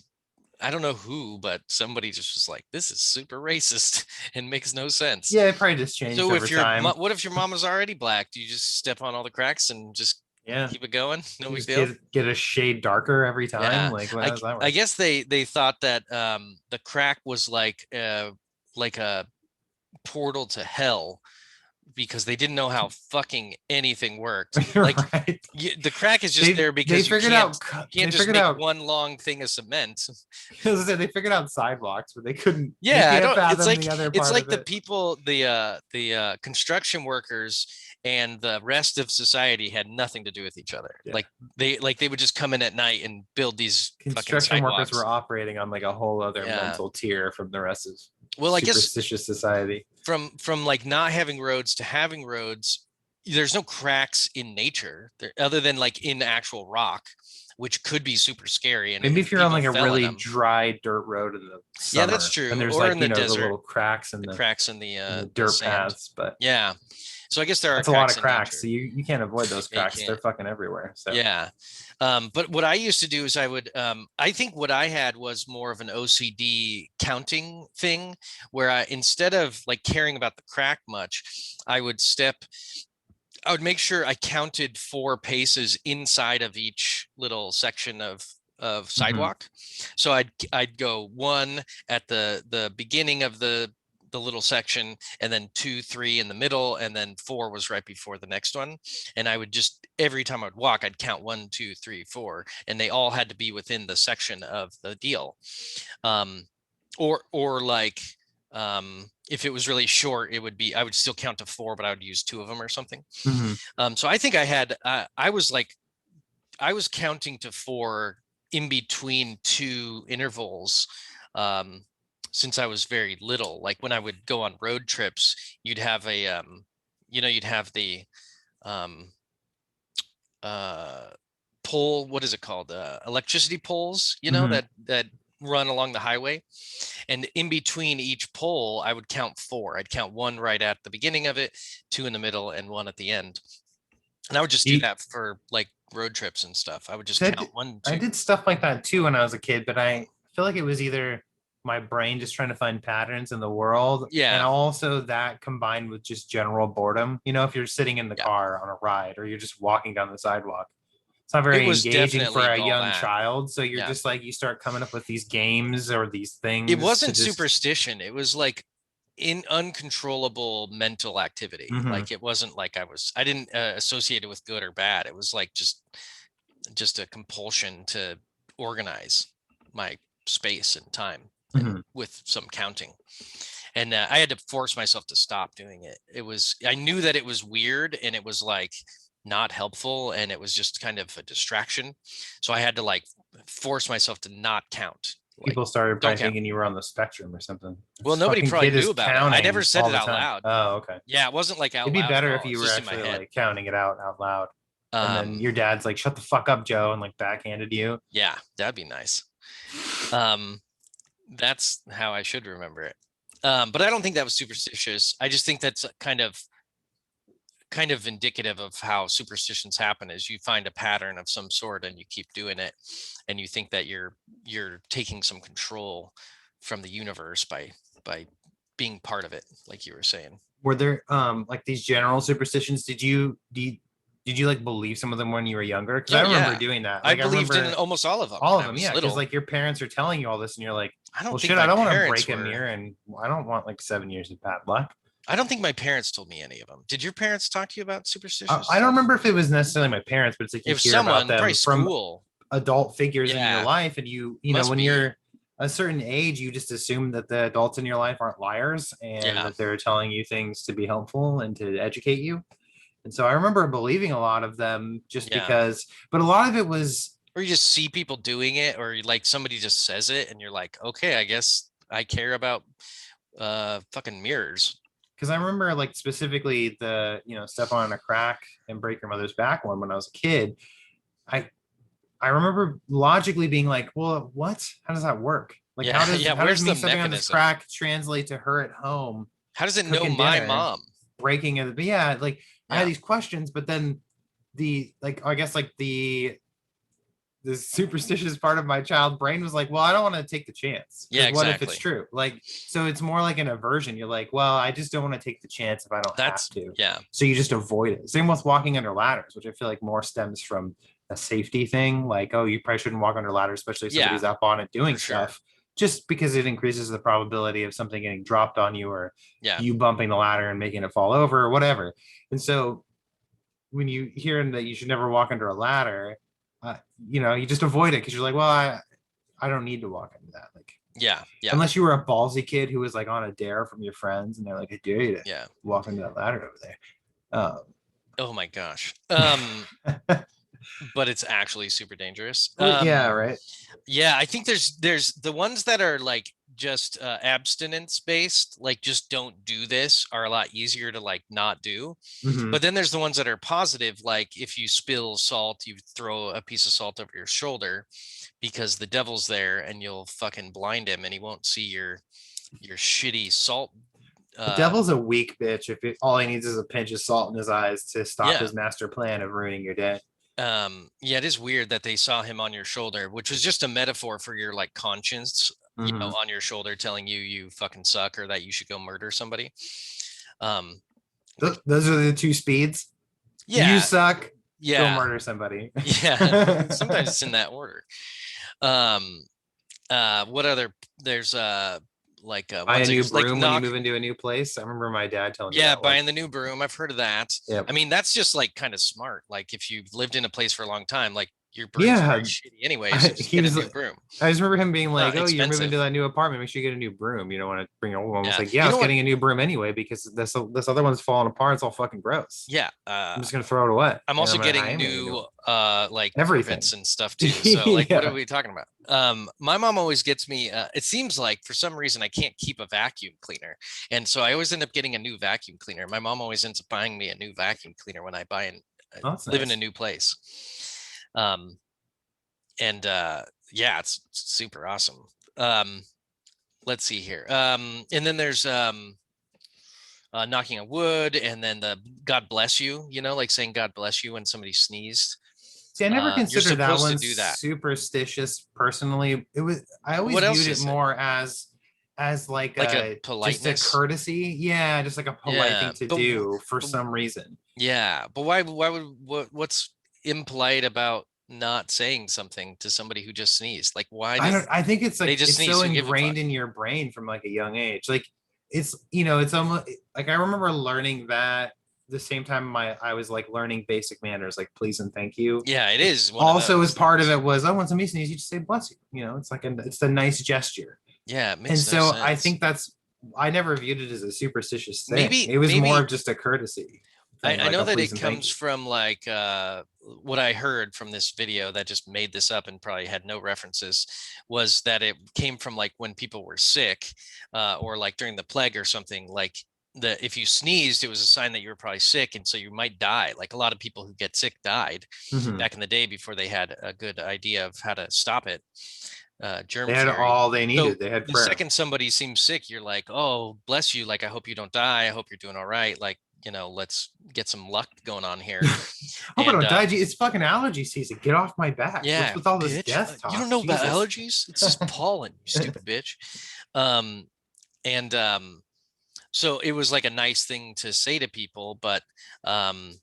I don't know who, but somebody just was like, this is super racist and makes no sense. Yeah, it probably just changed So over time. what if your mama's already black? Do you just step on all the cracks and just Yeah, keep it going? No you big just deal. get a shade darker every time. Yeah, Like, how does that I work? guess they thought that the crack was like a portal to hell because they didn't know how fucking anything worked. Like Right? the crack is just They there they because figured out you can't they just figured make out one long thing of cement. as I said, they figured out sidewalks, but they Yeah, I can't don't. fathom the other It's part like of it. the construction workers and the rest of society had nothing to do with each other. Yeah. They would just come in at night and build these fucking Construction workers were sidewalks. operating on like a whole other Yeah. mental tier from the rest of Well, I guess superstitious society. from like not having roads to having roads, there's no cracks in nature there, other than like in actual rock, which could be super scary, and Maybe if if you're on people like a fell in really them. dry dirt road in the Yeah, that's summer, and true. there's Or like in the the desert, little cracks the cracks in in the the dirt sand. paths, but Yeah, so I guess there are that's a lot of cracks in cracks. So nature. you can't avoid those Yeah, you cracks. They're can't. fucking everywhere. So Yeah. But what I used to do is I would, I think what I had was more of an OCD counting thing where instead of like caring about the crack much, I would make sure I counted 4 paces inside of each little section of mhm. sidewalk. So I'd go 1 at the beginning of the little section, and then 2, 3 in the middle, and then 4 was right before the next one. And I would just every time I'd walk, I'd count 1, 2, 3, 4, and they all had to be within the section of the deal. Um, or like if it was really short, I would still count to 4, but I would use 2 of them or something. Mhm. So I think I was counting to 4 in between 2 intervals since I was very little. Like when I would go on road trips, you'd have you'd have the um, uh, pole. What is it called? Electricity poles. Mhm. That run along the highway. And in between each pole, I would count 4. I'd count 1 right at the beginning of it, 2 in the middle, and 1 at the end. And I would just do You, that for like road trips and stuff. I would just that count one, I two. did stuff like that too when I was a kid, but I feel like it was either my brain just trying to find patterns in the world, and Yeah, also that combined with just general boredom. If you're sitting in the yeah. car on a ride or you're just walking down the sidewalk, it's not It very was engaging for definitely a all young that. child. So you're Yeah. just like you start coming up with these games or these It things to wasn't just. superstition. It was like in uncontrollable mental activity. Mhm. Like it wasn't like I didn't associate it with good or bad. It was like just a compulsion to organize my space and time. Mhm. with some counting. And I had to force myself to stop doing it. I knew that it was weird and it was like not helpful and it was just kind of a distraction. So I had to like force myself to not count. Like, People started don't probably count. thinking you were on the spectrum or something. Well, This nobody fucking probably kid is knew about it. I never counting said all it the out time. loud. Oh, okay. Yeah, it wasn't like out It'd be loud at better if all. you It's were just in my actually head. like counting it out loud. And then Um, your dad's like, shut the fuck up, Joe, and like backhanded you. yeah, that'd be nice. Um, that's how I should remember it. But I don't think that was superstitious. I just think that's kind of indicative of how superstitions happen is you find a pattern of some sort and you keep doing it and you think that you're taking some control from the universe by being part of it, like you were saying. Were there like these general superstitions? Did you like believe some of them when you were younger? Because I Oh remember yeah, doing that. I Like I believed in remember almost all of them all when of I them, was yeah. Because little. like your parents are telling you all this, and you're like, I well, don't think shit, I my don't want to parents break a were mirror, and I don't want like 7 years of bad luck. I don't think my parents told me any of them. Did your parents talk to you about superstitious I don't stuff? remember if it was necessarily my parents, but it's like you If hear about someone, probably them from school. adult figures in your Yeah, life, and you know must when be. you're a certain age, you just assume that the adults in your life aren't liars and Yeah. that they're telling you things to be helpful and to educate you. And so I remember believing a lot of them just Yeah. because, but a lot of it was Or you just see people doing it, or like somebody just says it and you're like, okay, I guess I care about fucking mirrors. because I remember like specifically the, step on a crack and break your mother's back one when I was a kid. I I remember logically being like, well, what? How does that work? Like how Yeah, does yeah. how does Where's me the stepping on this mechanism? crack translate to her at home How does it know cooking my dinner, mom? breaking it? But yeah, like I had Yeah. these questions, but then the like I guess like the superstitious part of my child brain was like, well, I don't want to take the chance Yeah, because what if it's exactly. true? Like, so it's more like an aversion. You're like, well, I just don't want to take the chance if I don't have That's to. yeah, So you just avoid it. Same with walking under ladders, which I feel like more stems from a safety thing. Like, oh, you probably shouldn't walk under ladders, especially if yeah, somebody's up on it doing for sure. stuff, just because it increases the probability of something getting dropped on you or Yeah. you bumping the ladder and making it fall over or whatever. And so when you hear that you should never walk under a ladder, you just avoid it because you're like, well, I don't need to walk into that. Like, Yeah. Yeah. unless you were a ballsy kid who was like on a dare from your friends and they're like, I dare you to Yeah. walk into that ladder over there. Oh my gosh. Well, But it's actually super dangerous. yeah, right. Yeah, I think there's the ones that are like just abstinence based, like just don't do this, are a lot easier to like not do. Hmm. But then there's the ones that are positive, like if you spill salt, you throw a piece of salt over your shoulder because the devil's there and you'll fucking blind him and he won't see your shitty salt. The devil's a weak bitch if all he needs is a pinch of salt in his eyes to stop Yeah. his master plan of ruining your day. Yeah, it is weird that they saw him on your shoulder, which was just a metaphor for your like conscience, Hmm. on your shoulder telling you you fucking suck or that you should go murder somebody. Um, which Those are the two speeds. You yeah, suck. Go yeah, murder somebody. yeah. Sometimes it's in that order. Um, what other there's like Buy a ones new that like broom when you knock. move into a new place. I remember my dad telling me Yeah, that one. buying the new broom. I've heard of that. Yep. I mean, that's just like kind of smart. Like if you've lived in a place for a long time, like your brooms are Yeah, very shitty anyway, so just he get a was. new broom. I just remember him being like, Not "Oh, you're moving to expensive. that new apartment. Make sure you get a new broom. You don't want to bring an old one." I was Yeah. like, "Yeah, I You was know what? getting a new broom anyway because this other one's falling apart. It's all fucking gross. Yeah. I'm just gonna throw it away, I'm and also I'm gonna getting hire me a new new one. like Everything." carpets and stuff too. So like what are Yeah. we talking about? My mom always gets me it seems like for some reason I can't keep a vacuum cleaner. And so I always end up getting a new vacuum cleaner. My mom always ends up buying me a new vacuum cleaner when I Oh, that's live in a nice. new place. Um and yeah, it's super awesome. Um let's see here. And then there's knocking on wood, and then the God bless you, like saying God bless you when somebody sneezed. See, I never You're considered that supposed to one do that. superstitious personally. I always What else viewed it is it? more as like Like a just a politeness? courtesy. Yeah, just like a polite Yeah, thing to but do for but some reason. yeah, but why would what's impolite about not saying something to somebody who just sneezed? Like why I did don't I think it's they like just it's sneeze? so Who give a ingrained fuck? in your brain from like a young age. Like it's almost like I remember learning that the same time I was like learning basic manners like please and thank you. Yeah, it is one of Also as those part of things. it was, oh, when somebody sneezes, you just say bless you. It's like it's a nice gesture. Yeah, it And makes no so I sense. think I never viewed it as a superstitious thing. Maybe It was more maybe of just a courtesy thing, I like know a that please it and thank comes you. from like what I heard from this video that just made this up and probably had no references, was that it came from like when people were sick, or like during the plague or something, like the if you sneezed, it was a sign that you were probably sick, and so you might die. Like a lot of people who get sick died Mhm. back in the day before they had a good idea of how to stop it, germ They had theory. all they So needed. They had the prayer. second somebody seems sick, you're like, oh, bless you. Like, I hope you don't die. I hope you're doing all right. Like, let's get some luck going on here. Hope I And don't die. It's fucking allergy season. Get off my back. What's yeah, with all this bitch, death you don't talk? know about Jesus. allergies? It's just pollen, you stupid bitch. Um, and so it was like a nice thing to say to people, but um,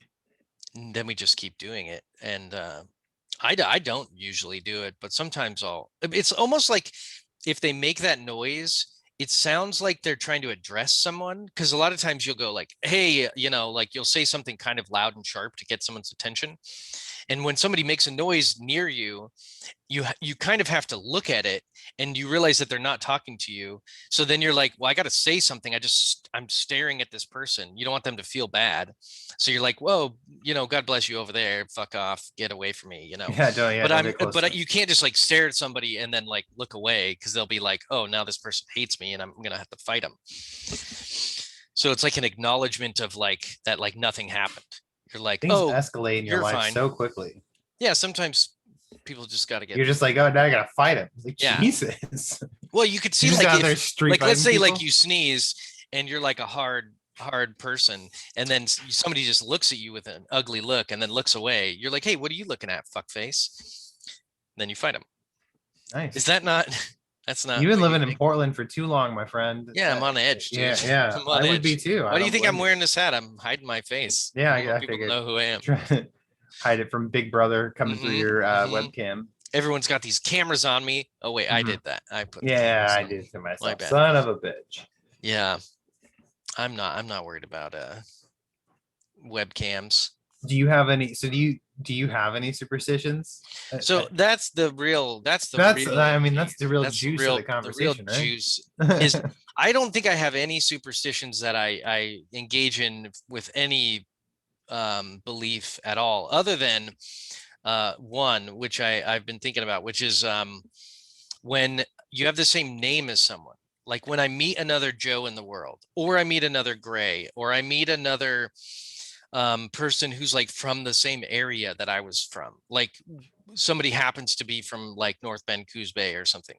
then we just keep doing it. And I don't usually do it, but sometimes it's almost like if they make that noise, it sounds like they're trying to address someone. Because a lot of times you'll go like, hey, like you'll say something kind of loud and sharp to get someone's attention. And when somebody makes a noise near you, you kind of have to look at it, and you realize that they're not talking to you. So then you're like, well, I got to say something. I'm staring at this person. You don't want them to feel bad. So you're like, whoa, God bless you over there, fuck off, get away from me. Yeah, But don't get close to me. you can't just like stare at somebody and then like look away, because they'll be like, oh, now this person hates me and I'm gonna have to fight them. So it's like an acknowledgement of like that, like nothing happened. You're like, Things oh, escalate in your you're life fine. so quickly. Yeah, sometimes people just got to get. You're just like, oh, now I gotta fight him. Like, Yeah. Jesus. Well, you could see You're just like out there if street like let's fighting say like people. you sneeze and you're like a hard person, and then somebody just looks at you with an ugly look and then looks away. You're like, hey, what are you looking at, fuck face? Then you fight them. Is Nice. that not? That's not You've been what you living in think? Portland for too long, my friend. Yeah, I'm on edge, dude. Yeah, I'm I on would be edge. too. I Why do you don't think I'm blame you. wearing this hat? I'm hiding my face. Yeah, I don't want I people to figured. know who I am. Try to hide it from Big Brother coming through Hmm. your Hmm. webcam. Everyone's got these cameras on me. Oh wait, I Mhm. did that. I put the Yeah, cameras I on did me. it to My myself. bad. Son of a bitch. Yeah, I'm not worried about webcams. Do you have any? So do you have any superstitions? So that's the real I mean, that's the real that's the juice of real the the real conversation, right? juice is I don't think I have any superstitions that I engage in with any belief at all, other than one which I've been thinking about, which is when you have the same name as someone. Like when I meet another Joe in the world, or I meet another Gray, or I meet another person who's like from the same area that I was from. Like somebody happens to be from like North Bend, Coos Bay or something.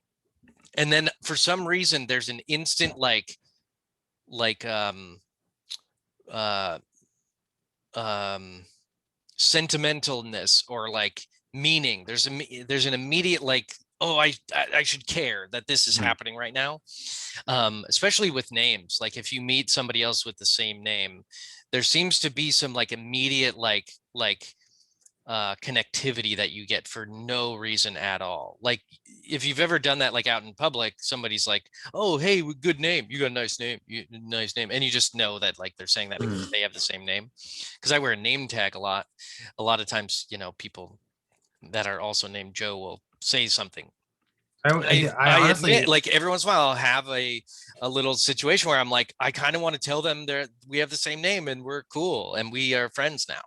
And then for some reason there's an instant like uh um sentimentalness or like meaning. There's an immediate like, oh, I should care that this is Mhm. happening right now. Especially with names. Like if you meet somebody else with the same name, there seems to be some like immediate like connectivity that you get for no reason at all. Like if you've ever done that, like out in public, somebody's like, oh, hey, good name, you got a nice name, nice name, and you just know that like they're saying that because Mhm. they have the same name. Because I wear a name tag a lot of times, people that are also named Joe will say something. I I admit, honestly, like every once in a while, I'll have a little situation where I'm like, I kind of want to tell them that we have the same name and we're cool and we are friends now.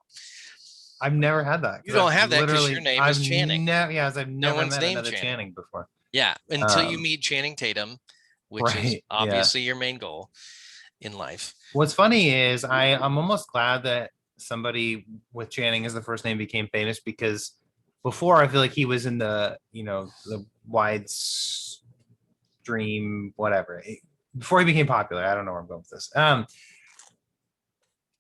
I've never had that You because don't have that because your name is I've Channing. never, yeah, I've No never one's met named another Channing. Channing before. Yeah, until you Um, meet Channing Tatum, which is right, yeah. obviously your main goal in life. What's funny is I'm almost glad that somebody with Channing as the first name became famous because before I feel like he was in the wide stream whatever before he became popular. I don't know where I'm going with this.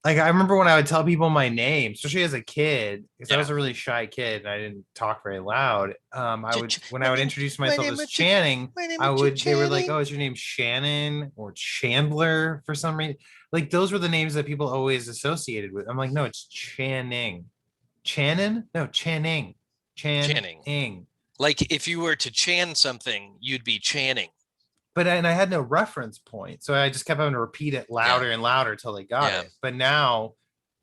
Like I remember when I would tell people my name, especially as a kid, because I Yeah. was a really shy kid and I didn't talk very loud. I would when My I would name, introduce my myself name as is Channing, my name is they were like, Channing. "Oh, is your name Shannon or Chandler for some reason?" Like those were the names that people always associated with. I'm like, no, it's Channing. Channing? No, Channing. Channing. Channing. Like if you were to Chan something, you'd be Channing. But and I had no reference point, so I just kept having to repeat it Yeah. louder and louder till they got Yeah. it. But now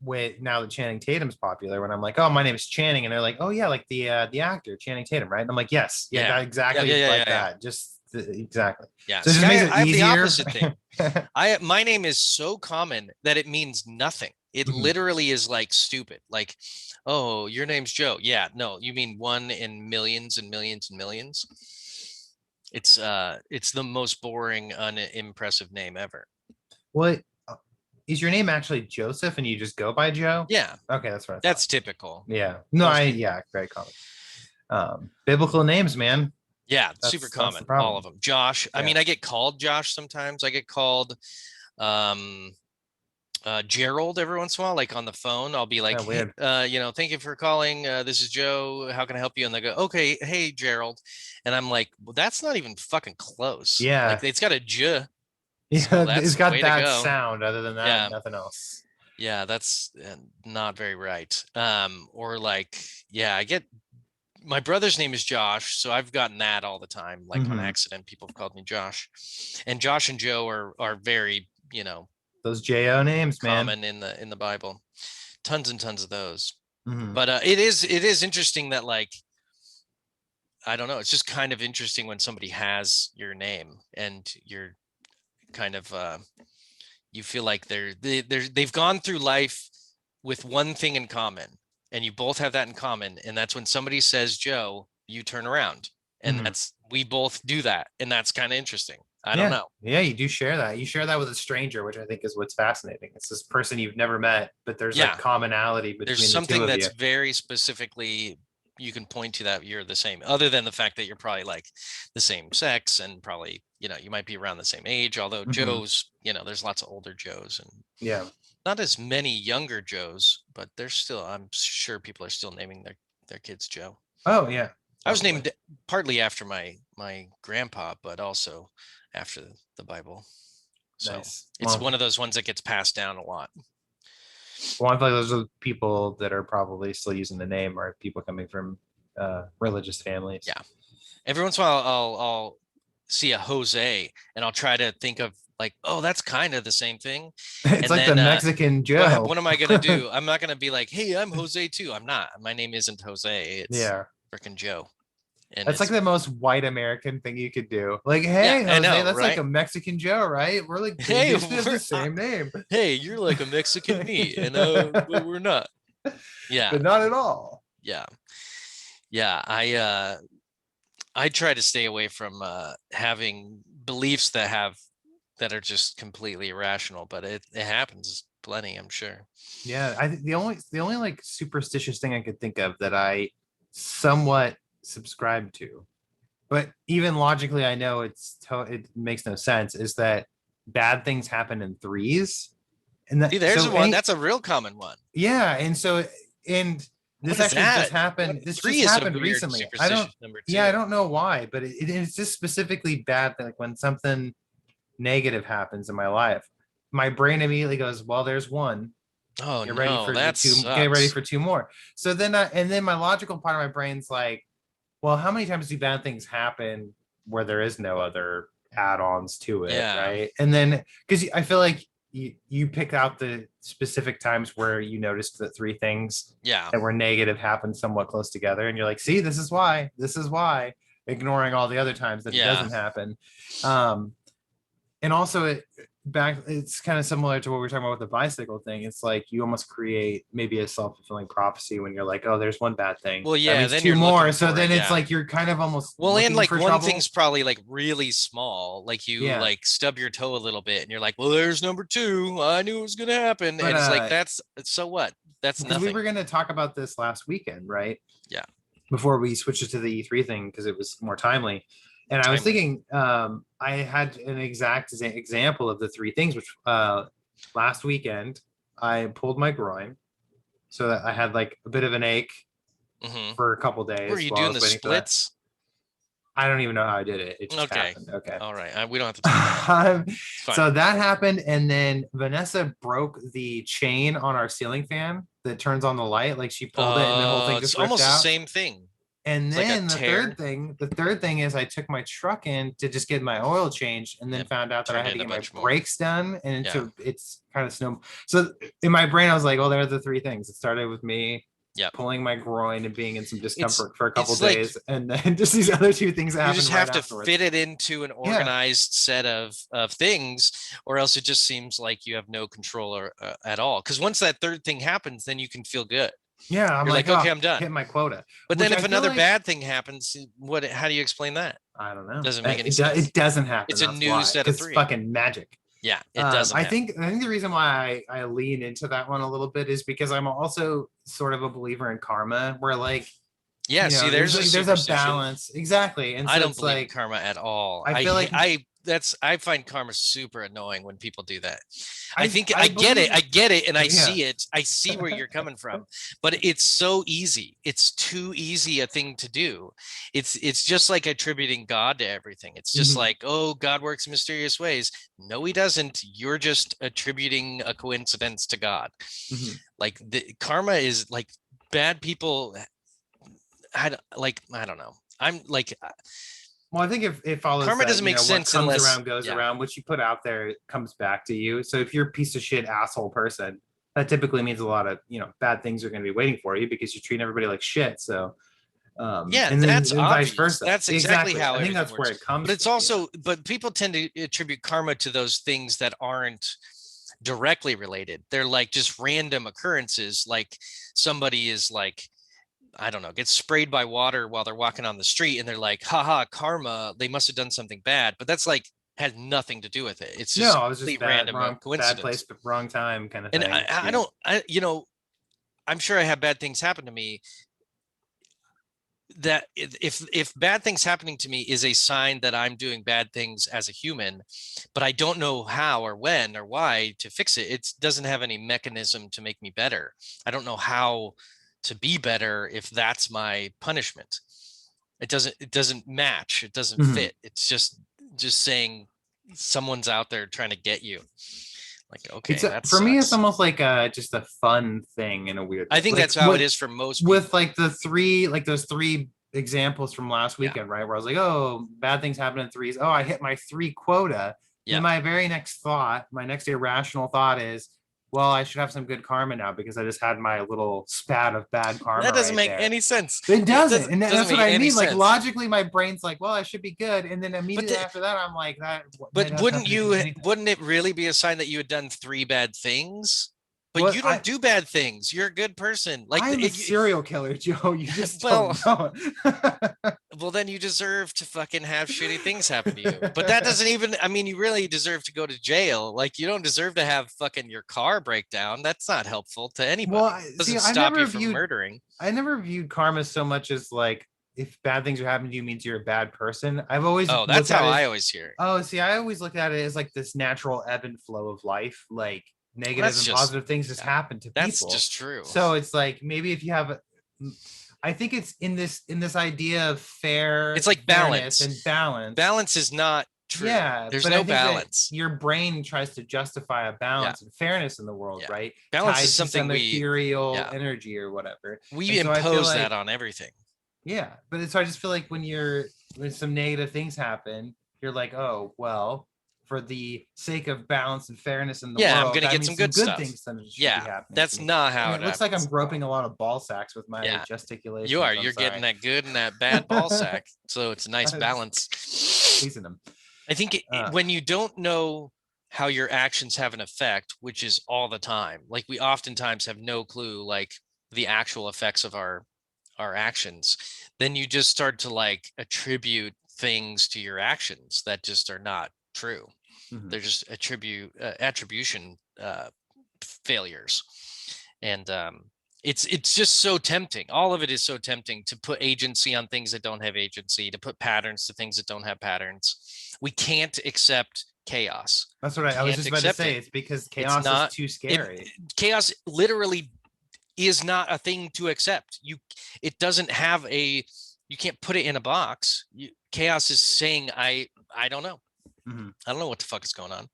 that Channing Tatum's popular, when I'm like, oh, my name is Channing, and they're like, oh yeah, like the actor Channing Tatum, right? And I'm like, yes, yeah, Yeah. that Yeah. Yeah. exactly Yeah. like Yeah. that. Just exactly. Yeah. So it See, just makes it I have the easier. opposite thing. My name is so common that it means nothing. It Mhm. literally is like stupid. Like, oh, your name's Joe. Yeah, no, you mean one in millions and millions and millions. It's the most boring, unimpressive name ever. What is your name actually Joseph and you just go by Joe? Yeah, Okay, that's what I thought. that's typical. Yeah. No, Most people. yeah, very common. Biblical names, man. Yeah, super That's the common, all of problem. them. Josh. I Yeah. mean, I get called Josh sometimes. I get called um Gerald every once in a while, like on the phone. I'll be like, Yeah, hey, weird. thank you for calling. This is Joe. How can I help you? And they go, okay, hey, Gerald. And I'm like, well, that's not even fucking close. Yeah. Like it's got a J. So Yeah, it's that's got way to that go. sound. Other than that, Yeah. nothing else. Yeah, that's not very right. Or like, yeah, I get my brother's name is Josh, so I've gotten that all the time. Like on Mhm. accident, people have called me Josh. And Josh and Joe are very, Those Jo names, man. common in the Bible. Tons and tons of those. Mhm. But it is interesting that, like, I don't know, it's just kind of interesting when somebody has your name and you're kind of you feel like they've gone through life with one thing in common, and you both have that in common, and that's when somebody says Joe, you turn around, and Mhm. that's we both do that, and that's kind of interesting. I don't Yeah. know. Yeah, you do share that. You share that with a stranger, which I think is what's fascinating. It's this person you've never met, but there's like Yeah, commonality there's between the two something of that's you. very specifically you can point to that you're the same, other than the fact that you're probably like the same sex and probably you might be around the same age, although Mhm. Joe's, there's lots of older Joes and Yeah. not as many younger Joes, but there's still, I'm sure people are still naming their kids Joe. Oh, yeah. I was Definitely. named partly after my grandpa, but also after the Bible. So Nice. it's one of those ones that gets passed down a lot. Well, I feel like those are people that are probably still using the name or people coming from religious families. Yeah. Every once in a while I'll see a Jose and I'll try to think of like, oh, that's kind of the same thing. It's And like the then Mexican what Joe. what am I gonna do? I'm not gonna be like, hey, I'm Jose too. I'm not. My name isn't Jose. It's Yeah. freaking Joe. And That's like it's the most white American thing you could do. Like, yeah, hey, I Jose, know, that's like right? a Mexican Joe, right? We're like they Hey, basically have the same name. hey, you're like a Mexican me, and but we're not. Yeah, But not at all. yeah, yeah. I try to stay away from having beliefs that are just completely irrational, but it happens plenty, I'm sure. Yeah, I think the only like superstitious thing I could think of that I somewhat subscribe to, but even logically I know it makes no sense, is that bad things happen in threes. And See, that there's so a one any that's a real common one. yeah, and What this is actually just that? What happened. This just three is a happened weird recently. I don't superstitious number yeah, I two. don't know why, but it's just specifically bad that like when something negative happens in my life, my brain immediately goes, well, there's one. Oh Get ready no, for the that two. Get ready sucks. for two more. So then, and then my logical part of my brain's like, well, how many times do bad things happen where there is no other add-ons to it, Yeah, right? And then because I feel like you pick out the specific times where you noticed that three things yeah, that were negative happened somewhat close together, and you're like, see, this is why, ignoring all the other times that it yeah. doesn't happen. Um, and also it's kind of similar to what we were talking about with the bicycle thing. It's like you almost create maybe a self-fulfilling prophecy when you're like, oh, there's one bad thing, Well, that yeah, means then two you're more, looking so for it. then it's Yeah. like you're kind of almost Well, and looking like for one trouble. thing's probably like really small, like you Yeah, like stub your toe a little bit and you're like, well, there's number two. I knew it was gonna happen. but And it's like, that's so what? That's because we nothing. were going to talk about this last weekend, right, Yeah, before we switched it to the E3 thing because it was more timely. And I was timely. thinking, I had an exact example of the three things, which last weekend I pulled my groin, so that I had like a bit of an ache Hmm. for a couple Were days you while I doing was the waiting for that. splits? I don't even know how I did it. It just Okay. happened. Okay. All right. We don't have to talk about it. It's fine. So that happened, and then Vanessa broke the chain on our ceiling fan that turns on the light. Like she pulled it, and the whole thing It's just ripped almost the out. same thing. And It's like a then tear. the third thing is I took my truck in to just get my oil changed, and then It found out that I turned had to into get my much more. brakes done, and Yeah. it's kind of snow. So in my brain, I was like, "Oh, there are the three things." It started with me Yep. pulling my groin and being in some It's discomfort for a couple it's like days, and then just these other two things you happen just right have to afterwards. fit it into an Yeah, organized set of things, or else it just seems like you have no control or at all. Because once that third thing happens, then you can feel good. yeah. I'm You're like, like, okay, oh, I'm done. hit my quota. But Which then I if feel another like, bad thing happens, what? How do you explain that? I don't know. Doesn't make any It sense. doesn't happen. It's a That's new why, set of because three. fucking magic. Yeah, it doesn't happen. I think the reason why I lean into that one a little bit is because I'm also sort of a believer in karma, where like, Yeah, see, there's a there's a superstition. balance, exactly, and I so don't it's believe in like karma at all. I feel like I find karma super annoying when people do that. I I think I believe, I get it, and I yeah. see it. I see where you're coming from, but it's so easy. It's too easy a thing to do. It's just like attributing God to everything. It's just Mhm. like, oh, God works in mysterious ways. No, he doesn't. You're just attributing a coincidence to God. Mhm. Like the karma is like bad people. I don't know. I'm like Well, I think if it follows karma that, doesn't make what sense comes unless around goes yeah. around. What you put out there comes back to you. So if you're a piece of shit asshole person, that typically means a lot of bad things are going to be waiting for you because you treat everybody like shit. So Yeah, and that's then vice obvious. versa. That's exactly Exactly. how I think everything that's where works. it But comes it's from. also, but people tend to attribute karma to those things that aren't directly related. They're like just random occurrences. Like somebody is like, I don't know, gets sprayed by water while they're walking on the street and they're like, haha, karma, they must have done something bad. But that's like, had nothing to do with it. It's No, just a I was just complete random bad place, coincidence. but wrong time kind of And thing. I Yeah. don't, I'm sure I have bad things happen to me that if bad things happening to me is a sign that I'm doing bad things as a human, but I don't know how or when or why to fix it, it doesn't have any mechanism to make me better. I don't know how to be better if that's my punishment. It doesn't match. It doesn't Mhm. fit. It's just saying someone's out there trying to get you. Like, It's okay, that for me, it's sucks. almost like just a fun thing in a weird I way. think Like that's how it is for most with people. like the three, like those three examples from last Yeah. weekend, right? Where I was like, oh, bad things happen in threes. Oh, I hit my three quota. Then Yeah. my very next thought, my next irrational thought is, well, I should have some good karma now because I just had my little spat of bad karma That doesn't right make there. any sense. It It doesn't, and doesn't that's what make I any mean. Like sense. logically, my brain's like, well, I should be good, and then But immediately the, after that, I'm like, that but has nothing to do with anything. wouldn't it really be a sign that you had done three bad things? But What you don't do bad things. You're a good person. Like I am a serial killer, Joe. You just well, don't know. well then you deserve to fucking have shitty things happen to you. But that doesn't even I mean you really deserve to go to jail. Like you don't deserve to have fucking your car break down. That's not helpful to Well, anybody. It see, doesn't stop you from murdering. I never viewed karma so much as like if bad things are happening to you means you're a bad person. I've always Oh, that's looked at how it I as, always hear it. oh, see, I always look at it as like this natural ebb and flow of life. Like Well, negative that's and just positive things just yeah, happen to that's people. just true. So it's like maybe if you have I think it's in this idea of It's like fairness balance. and balance. Balance is not true. Yeah, There's but no I think that balance. your brain tries to justify a Yeah. balance and fairness in the world, Yeah. right? Balance is Tied to something some we ethereal yeah, energy or whatever. we And so I feel impose that like, on everything. yeah, but so I just feel like when some negative things happen, you're like, oh, well, for the sake of balance and fairness in the Yeah, I'm world, gonna that get means some some good good stuff. things should be Yeah, happening to that's me. not And how it it looks like I'm happens. groping a lot of ball sacks with my Yeah, gesticulations. you are. I'm You're getting sorry. that good and that bad ball sack. So it's a nice balance. Squeezing them. I think when you don't know how your actions have an effect, which is all the time, like we oftentimes have no clue, like the actual effects of our actions, then you just start to like attribute things to your actions that just are not true. Mhm. They're just attribution failures, and it's just so tempting. All of it is so tempting to put agency on things that don't have agency, to put patterns to things that don't have patterns. We can't accept chaos. That's what I was Can't just about to accept say. it. It's because It's chaos is not too it, scary. chaos literally is not a thing to accept. It doesn't have a you can't put it in a box. Chaos is saying I don't know. Mhm. I don't know what the fuck is going on.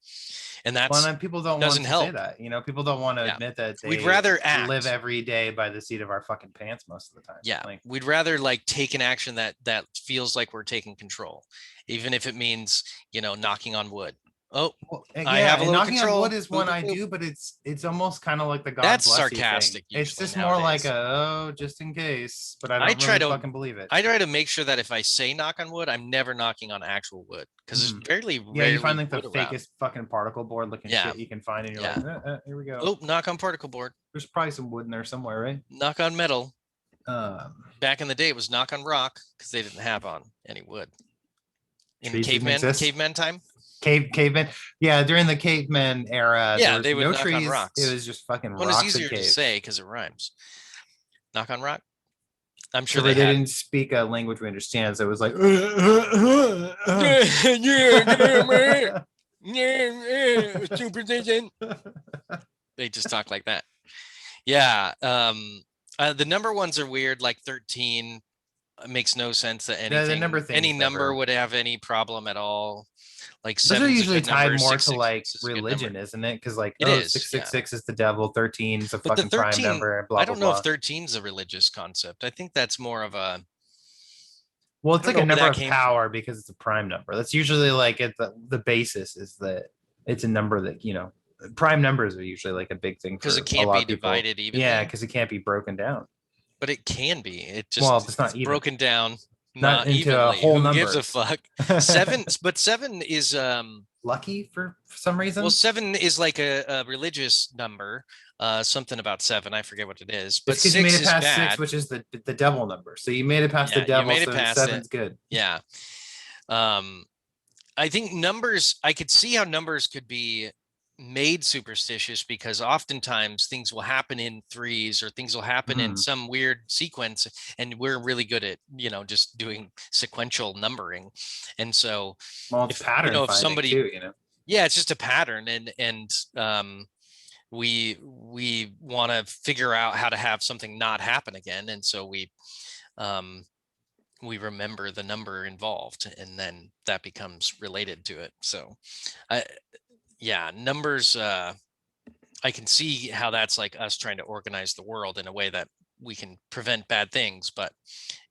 And Well, that's and then people don't want doesn't to say help. that. People don't want to Yeah. admit that We'd they rather live act. every day by the seat of our fucking pants most of the time. Yeah. Like, We'd rather like take an action that feels like we're taking control, even if it means, knocking on wood. Oh, Well, I yeah, have a and little knocking on control. wood is Boop, one boop, I boop. do, but it's almost kind of like the God That's bless you thing. sarcastic It's usually just more like nowadays. a, oh, just in case, but I I don't try really to fucking believe it. I try to make sure that if I say knock on wood, I'm never knocking on actual wood because there's Mhm. very Yeah, you rarely find like the wood around. fakest fucking particle board looking Yeah, shit you can find, and you're like, yeah. here we go. Oh, knock on particle board. There's probably some wood in there somewhere, right? Knock on metal. Um, Back in the day, it was knock on rock because they didn't have on any wood. In trees didn't exist. caveman time. Cavemen. Yeah, during the caveman era, there Yeah, was they would no knock on trees. It rocks. was just fucking One is rocks and easier to caves. say because it rhymes. Knock on rock. I'm sure Trevor, they they had. didn't speak a language we understand, so it was like Superstition. They just talk like that. Yeah. The number ones are weird, like 13. It makes no sense that the number any things number never. would have any problem at all. Like Those are seven's a usually good tied number, more to like 666 is a good number. religion, isn't it? Because like, It oh, is, yeah. 666 is the devil, 13 is a But the fucking prime 13, number, blah I blah don't know if blah. 13 is a religious concept. I think that's more of a, Well, I it's don't like a know where number that of came from. power because it's a prime number. That's usually like the basis is that it's a number that, prime numbers are usually like a big thing Because it for a can't lot be of people. divided Yeah, evenly, because it can't be broken down. but it can be. It Well, just if it's it's not even, broken down not not into a evenly. whole Who gives a number. fuck? Seven, but seven is Lucky for some well, reason. seven is like a religious number, something about seven. I forget what it is, It's but because you made six it is past six, bad. which is the devil number. So you made it past the Yeah, you devil, made it so past it. seven's good. Yeah. Um, I think numbers, I could see how numbers could be made superstitious because oftentimes things will happen in threes or things will happen in Hmm. some weird sequence. And we're really good at, just doing sequential numbering. And so Well, it's if, pattern if finding somebody, too. yeah, it's just a pattern. And we want to figure out how to have something not happen again. And so um, we remember the number involved and then that becomes related to it. So I yeah, numbers, I can see how that's like us trying to organize the world in a way that we can prevent bad things, but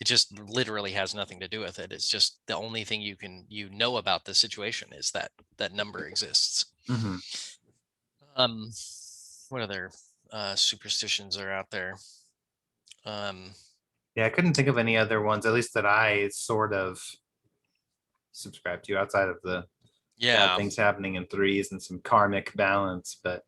it just literally has nothing to do with it. It's just the only thing you know about the situation is that that number exists. Hmm. um what other superstitions are out there? um Yeah, I couldn't think of any other ones, at least that I sort of subscribe to outside of the bad yeah, things happening in threes and some karmic balance. But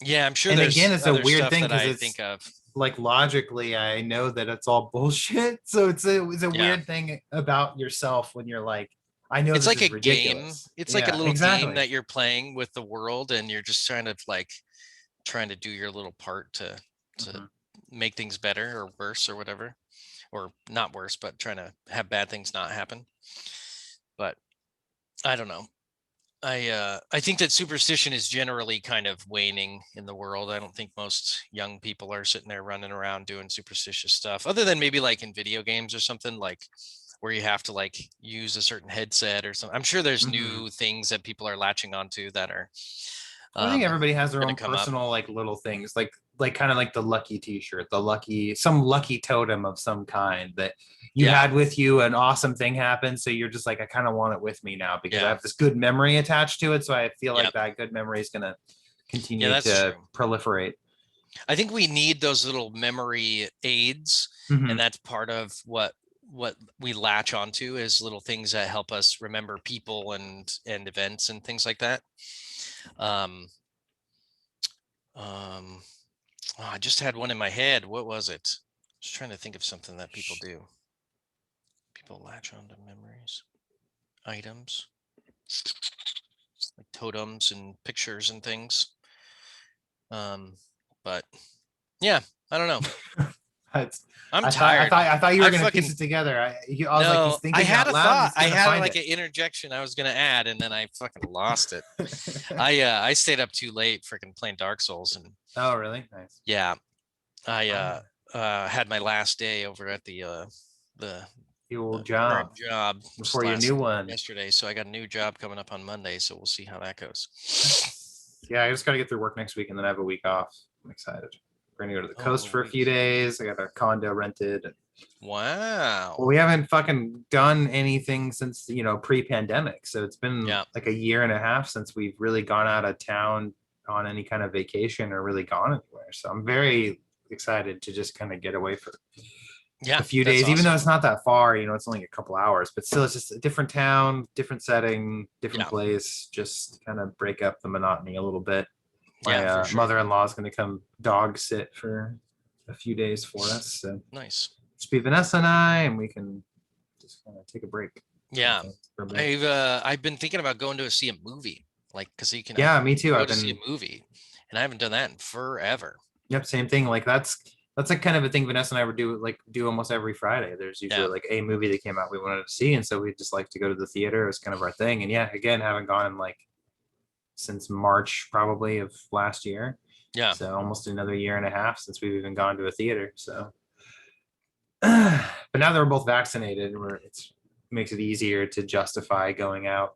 yeah, I'm sure and again, there's it's a other weird stuff thing that because I it's think of. like logically, I know that it's all bullshit. So it's a Yeah, weird thing about yourself when you're like, I know it's this like is a game. ridiculous. It's like a Yeah, little game exactly. that you're playing with the world and you're just trying to do your little part to Hmm. make things better or worse or whatever, or not worse, but trying to have bad things not happen. But I don't know. I think that superstition is generally kind of waning in the world. I don't think most young people are sitting there running around doing superstitious stuff, other than maybe like in video games or something like where you have to like use a certain headset or something. I'm sure there's Hmm. new things that people are latching onto that are I think everybody has their going to own come up. personal like little things, like kind of like the lucky T-shirt, some lucky totem of some kind that you Yeah, had with you. An awesome thing happened, so you're just like, I kind of want it with me now because I yeah, have this good memory attached to it. So I feel like yep, that good memory is gonna yeah. continue That's to true. proliferate. I think we need those little memory aids, and Hmm. that's part of what we latch onto is little things that help us remember people and events and things like that. Um, um, oh, I just had one in my head. What was it? Just trying to think of something that people do. People latch onto memories, items, like totems and pictures and things. But yeah, I don't know. That's, I'm I thought I tired. thought I thought you were I gonna piece fucking it together. I was like, No, he's I thinking had out a loud and thought. he's I gonna had find like it. an interjection I was gonna add, and then I fucking lost it. I stayed up too late freaking playing Dark Souls, and Oh, really? Nice. yeah, I Oh, had my last day over at the the old current job job just before your new last one. yesterday. So I got a new job coming up on Monday, so we'll see how that goes. Nice. Yeah, I just got to get through work next week and then I have a week off. I'm excited. We're gonna go to the coast Oh, for a few week. days. I got a condo rented. Wow. Well, we haven't fucking done anything since, pre-pandemic. So it's been Yeah. like a year and a half since we've really gone out of town on any kind of vacation or really gone anywhere. So I'm very excited to just kind of get away for a Yeah. few That's days, even though awesome. it's not that far, it's only a couple hours, but still it's just a different town, different setting, different Yeah. place, just kind of break up the monotony a little bit. Yeah, My for sure. mother-in-law is going to come dog sit for a few days for us. So Nice. just be Vanessa and I, and we can just kind of take a break. I Yeah. think for a bit. I've been thinking about going to see a movie, like because you can Yeah, me too. go I've to see been a movie, and I haven't done that in forever. Yep, same thing. Like that's like kind of a thing Vanessa and I would do almost every Friday. There's usually Yeah. like a movie that came out we wanted to see, and so we just like to go to the theater. It was kind of our thing. And yeah, again, haven't gone in like since March probably of last year. Yeah. So almost another year and a half since we've even gone to a theater. So but now that we're both vaccinated, it makes it easier to justify going out.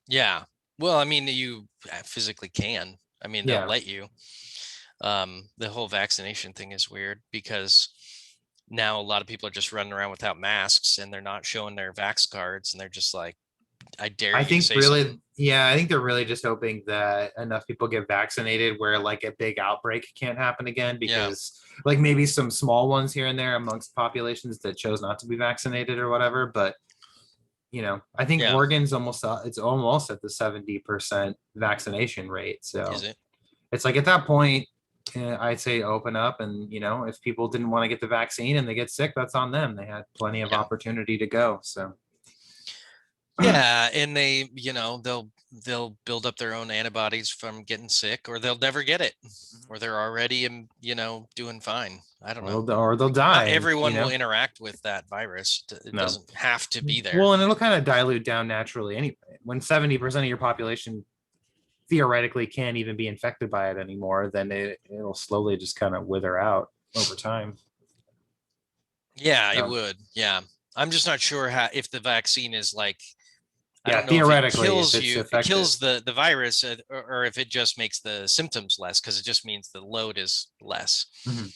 Yeah. Well, I mean, you physically can. I mean, they'll Yeah. let you. The whole vaccination thing is weird because now a lot of people are just running around without masks and they're not showing their vax cards and they're just like, I dare I you to think say really, something. yeah, I think they're really just hoping that enough people get vaccinated where like a big outbreak can't happen again Yeah. because like maybe some small ones here and there amongst populations that chose not to be vaccinated or whatever. But I think Yeah. Oregon's it's almost at the 70% vaccination rate. Is So it? it's like at that point, I'd say open up and if people didn't want to get the vaccine and they get sick, that's on them. They had plenty of Yeah. opportunity to go. So Yeah, and they, they'll build up their own antibodies from getting sick, or they'll never get it, or they're already, doing fine. I don't know. or they'll Not die and everyone will interact with that virus. It no. doesn't have to be there. Well, and it'll kind of dilute down naturally anyway. When 70% of your population theoretically can't even be infected by it anymore, then it'll slowly just kind of wither out over time. Yeah, it So, would. Yeah. I'm just not sure how if the vaccine is like I yeah, don't know if it theoretically, if kills it's you, it effective. kills the virus, or if it just makes the symptoms less because it just means the load is less. Mhm.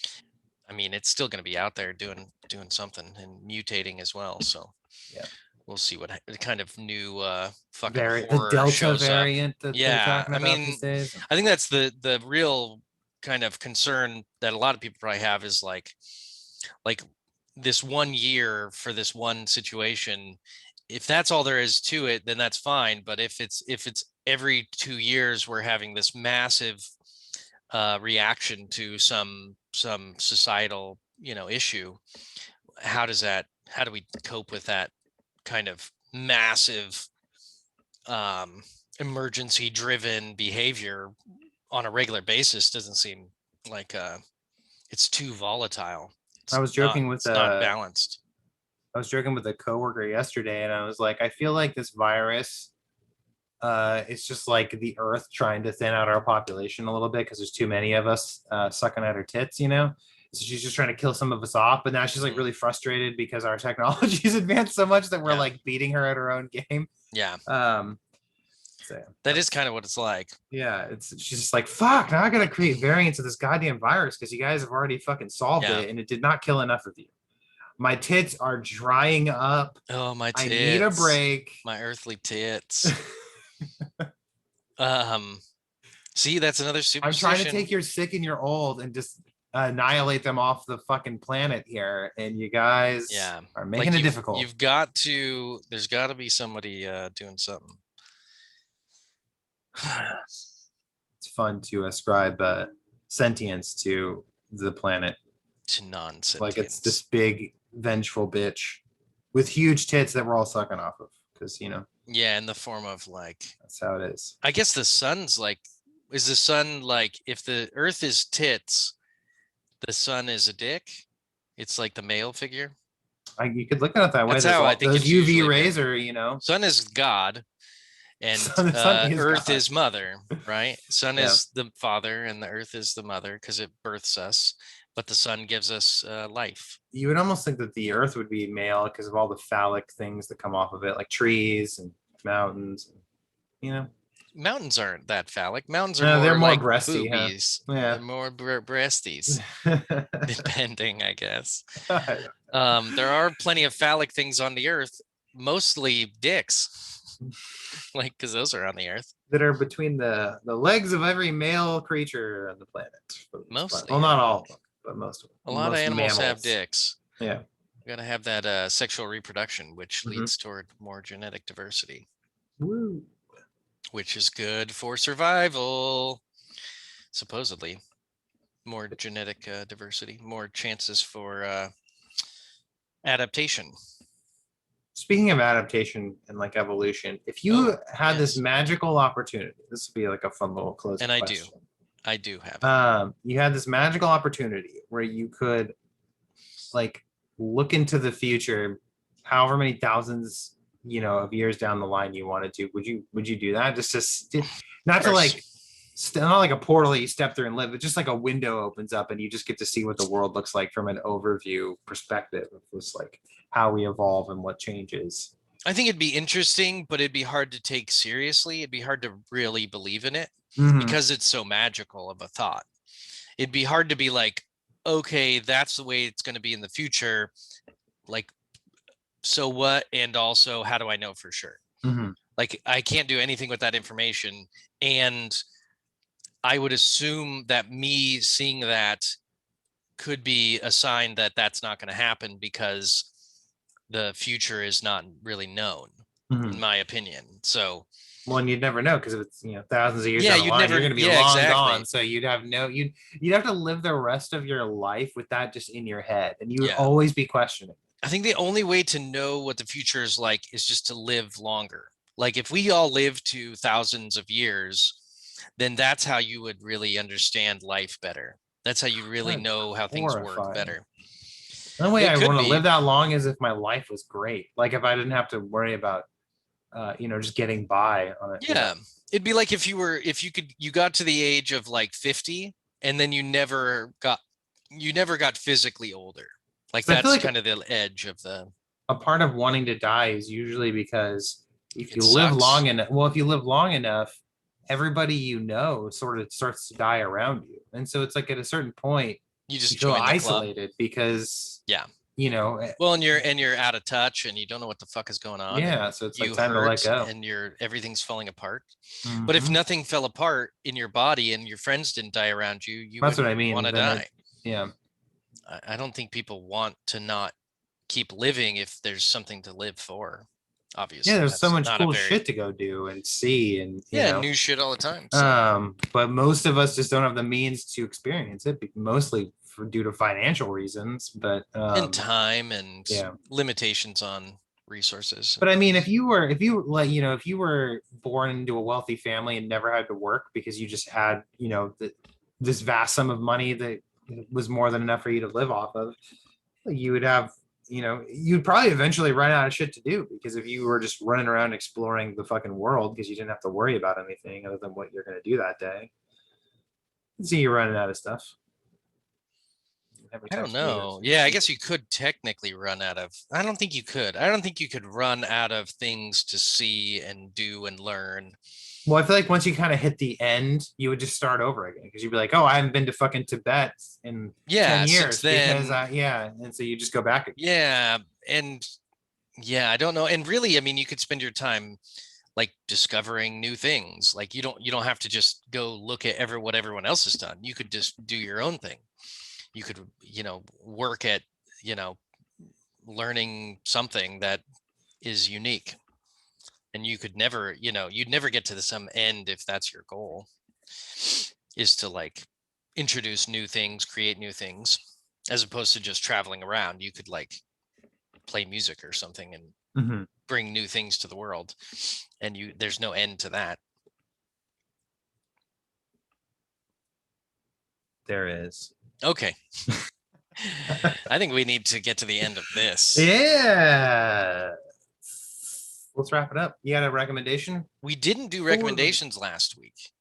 I mean, it's still going to be out there doing something and mutating as well. So Yeah. we'll see what kind of new fucking The horror Delta shows up. variant that they're Yeah, talking I about mean, these days. I think that's the real kind of concern that a lot of people probably have is like this 1 year for this one situation. If that's all there is to it, then that's fine. But if it's every 2 years we're having this massive reaction to some societal issue, how do we cope with that kind of massive emergency driven behavior on a regular basis? Doesn't seem like it's too volatile. I was joking with It's not balanced. I was joking with a coworker yesterday, and I was like, I feel like this virus, it's just like the Earth trying to thin out our population a little bit because there's too many of us sucking at her tits. So she's just trying to kill some of us off, but now she's like really frustrated because our technology's advanced so much that we're Yeah. like beating her at her own game. Yeah. So That is kind of what it's like. yeah, she's just like, fuck, now I gotta create variants of this goddamn virus because you guys have already fucking solved Yeah. it and it did not kill enough of you. My tits are drying up. Oh, my tits. I need a break. My earthly tits. See, that's another I'm trying to superstition. take your sick and your old and just annihilate them off the fucking planet here, and you guys are making it difficult. There's got to be somebody doing something. It's fun to ascribe sentience to the planet. To nonsense. Like it's this big vengeful bitch with huge tits that we're all sucking off of because Yeah, in the form of like that's how it is. I guess the sun's like, is the sun like, if the earth is tits, the sun is a dick? It's like the male figure. You could look at it that way. That's how I think those it's UV usually rays been. are Sun is God, and sun is earth God. is mother, right? Sun Yeah. is the father and the earth is the mother because it births us, but the sun gives us life. You would almost think that the earth would be male because of all the phallic things that come off of it, like trees and mountains, mountains aren't that phallic. Mountains are No, they're more more like breasty, huh? boobies. Yeah. They're more breasties, depending, I guess. I There are plenty of phallic things on the earth, mostly dicks, like because those are on the earth. that are between the legs of every male creature on the planet. For the most part. Mostly, Well, not yeah. all of them, but most of A them. lot of Most animals have mammals. dicks. Yeah. You got to have that sexual reproduction, which Mhm. leads toward more genetic diversity, Woo. which is good for survival, supposedly. More genetic diversity, more chances for adaptation. Speaking of adaptation and like evolution, if you Oh, had this yes. magical opportunity, this would be like a fun little closing And I do. question. I do have it. You had this magical opportunity where you could like look into the future, however many thousands, of years down the line you wanted to. Would you do that? Just to not Of to course. like not like a portal that you step through and live, but just like a window opens up and you just get to see what the world looks like from an overview perspective of just like how we evolve and what changes. I think it'd be interesting, but it'd be hard to take seriously. It'd be hard to really believe in it Mhm. because it's so magical of a thought. It'd be hard to be like, okay, that's the way it's going to be in the future. Like, so what? And also, how do I know for sure? Mhm. Like, I can't do anything with that information. And I would assume that me seeing that could be a sign that that's not going to happen because the future is not really known, in Mhm. my opinion. So, Well, and you'd never know because if it's thousands of years yeah, down the you'd line, never, you're going to be yeah, long gone. exactly. So you'd have to live the rest of your life with that just in your head, and you would Yeah. always be questioning. I think the only way to know what the future is like is just to live longer. Like if we all live to thousands of years, then that's how you would really understand life better. That's how you really That'd be know how things work horrifying. better. The only way It I could want to live be, that long is if my life was great. Like if I didn't have to worry about, just getting by on it. yeah. It'd be like if you got to the age of like 50 and then you never got physically older. Like 'Cause I feel that's like kind of the edge of the, a part of wanting to die is usually because if it you live sucks. long enough, well, if you live long enough, everybody sort of starts to die around you. And so it's like at a certain point, You you just feel join the club. isolated because, Yeah. you know, eh, Well, and you're out of touch and you don't know what the fuck is going on yeah. and So it's like you time to let hurt go. and everything's falling apart. But if Mhm. nothing fell apart in your body and your friends didn't die around you, you That's what I wouldn't want mean. to Then die. yeah. I don't think people want to not keep living if there's something to live for. Yeah, Obviously, there's so that's much not a cool very, shit to go do and see and yeah, new shit all the time. So, but most of us just don't have the means to experience it, mostly due to financial reasons. But and time and yeah. limitations on resources But and I mean, things. if you were born into a wealthy family and never had to work because you just had, this vast sum of money that was more than enough for you to live off of, you would have, you'd probably eventually run out of shit to do because if you were just running around exploring the fucking world because you didn't have to worry about anything other than what you're going to do that day, you see you're running out of stuff. It never I don't touched me. know. Yeah, I guess you could technically run out of. I don't think you could. I don't think you could run out of things to see and do and learn. Well, I feel like once you kind of hit the end, you would just start over again because you'd be like, "Oh, I haven't been to fucking Tibet in Yeah, 10 years since because then, yeah," and so you just go back again. yeah, and yeah, I don't know. And really, I mean, you could spend your time like discovering new things. Like you don't have to just go look at what everyone else has done. You could just do your own thing. You could, work at, you know, learning something that is unique. And you could never, you'd never get to some end if that's your goal, is to like introduce new things, create new things, as opposed to just traveling around. You could like play music or something and Mhm. bring new things to the world, and there's no end to that. There is. Okay. I think we need to get to the end of this. Yeah. Let's wrap it up. You got a recommendation? We didn't do For recommendations last week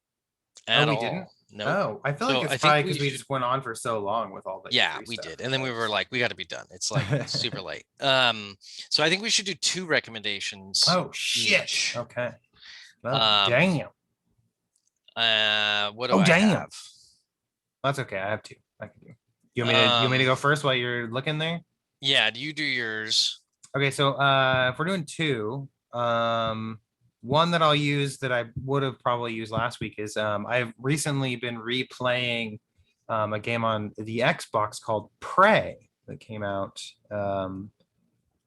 Oh, at we didn't. all. Nope. Oh, I feel like So it's I think probably we because we should. just went on for so long with all the Yeah, E3 we stuff. did. And then we were like, we got to be done. It's like super late. So I think we should do two recommendations Oh shit. each. Okay. Well, Um, damn. What do Oh I damn, have? that's okay. I have two. I can do. You want me to go first while you're looking there? Yeah, do you do yours? Okay, so if we're doing two, one that I'll use that I would have probably used last week is I've recently been replaying a game on the Xbox called Prey that came out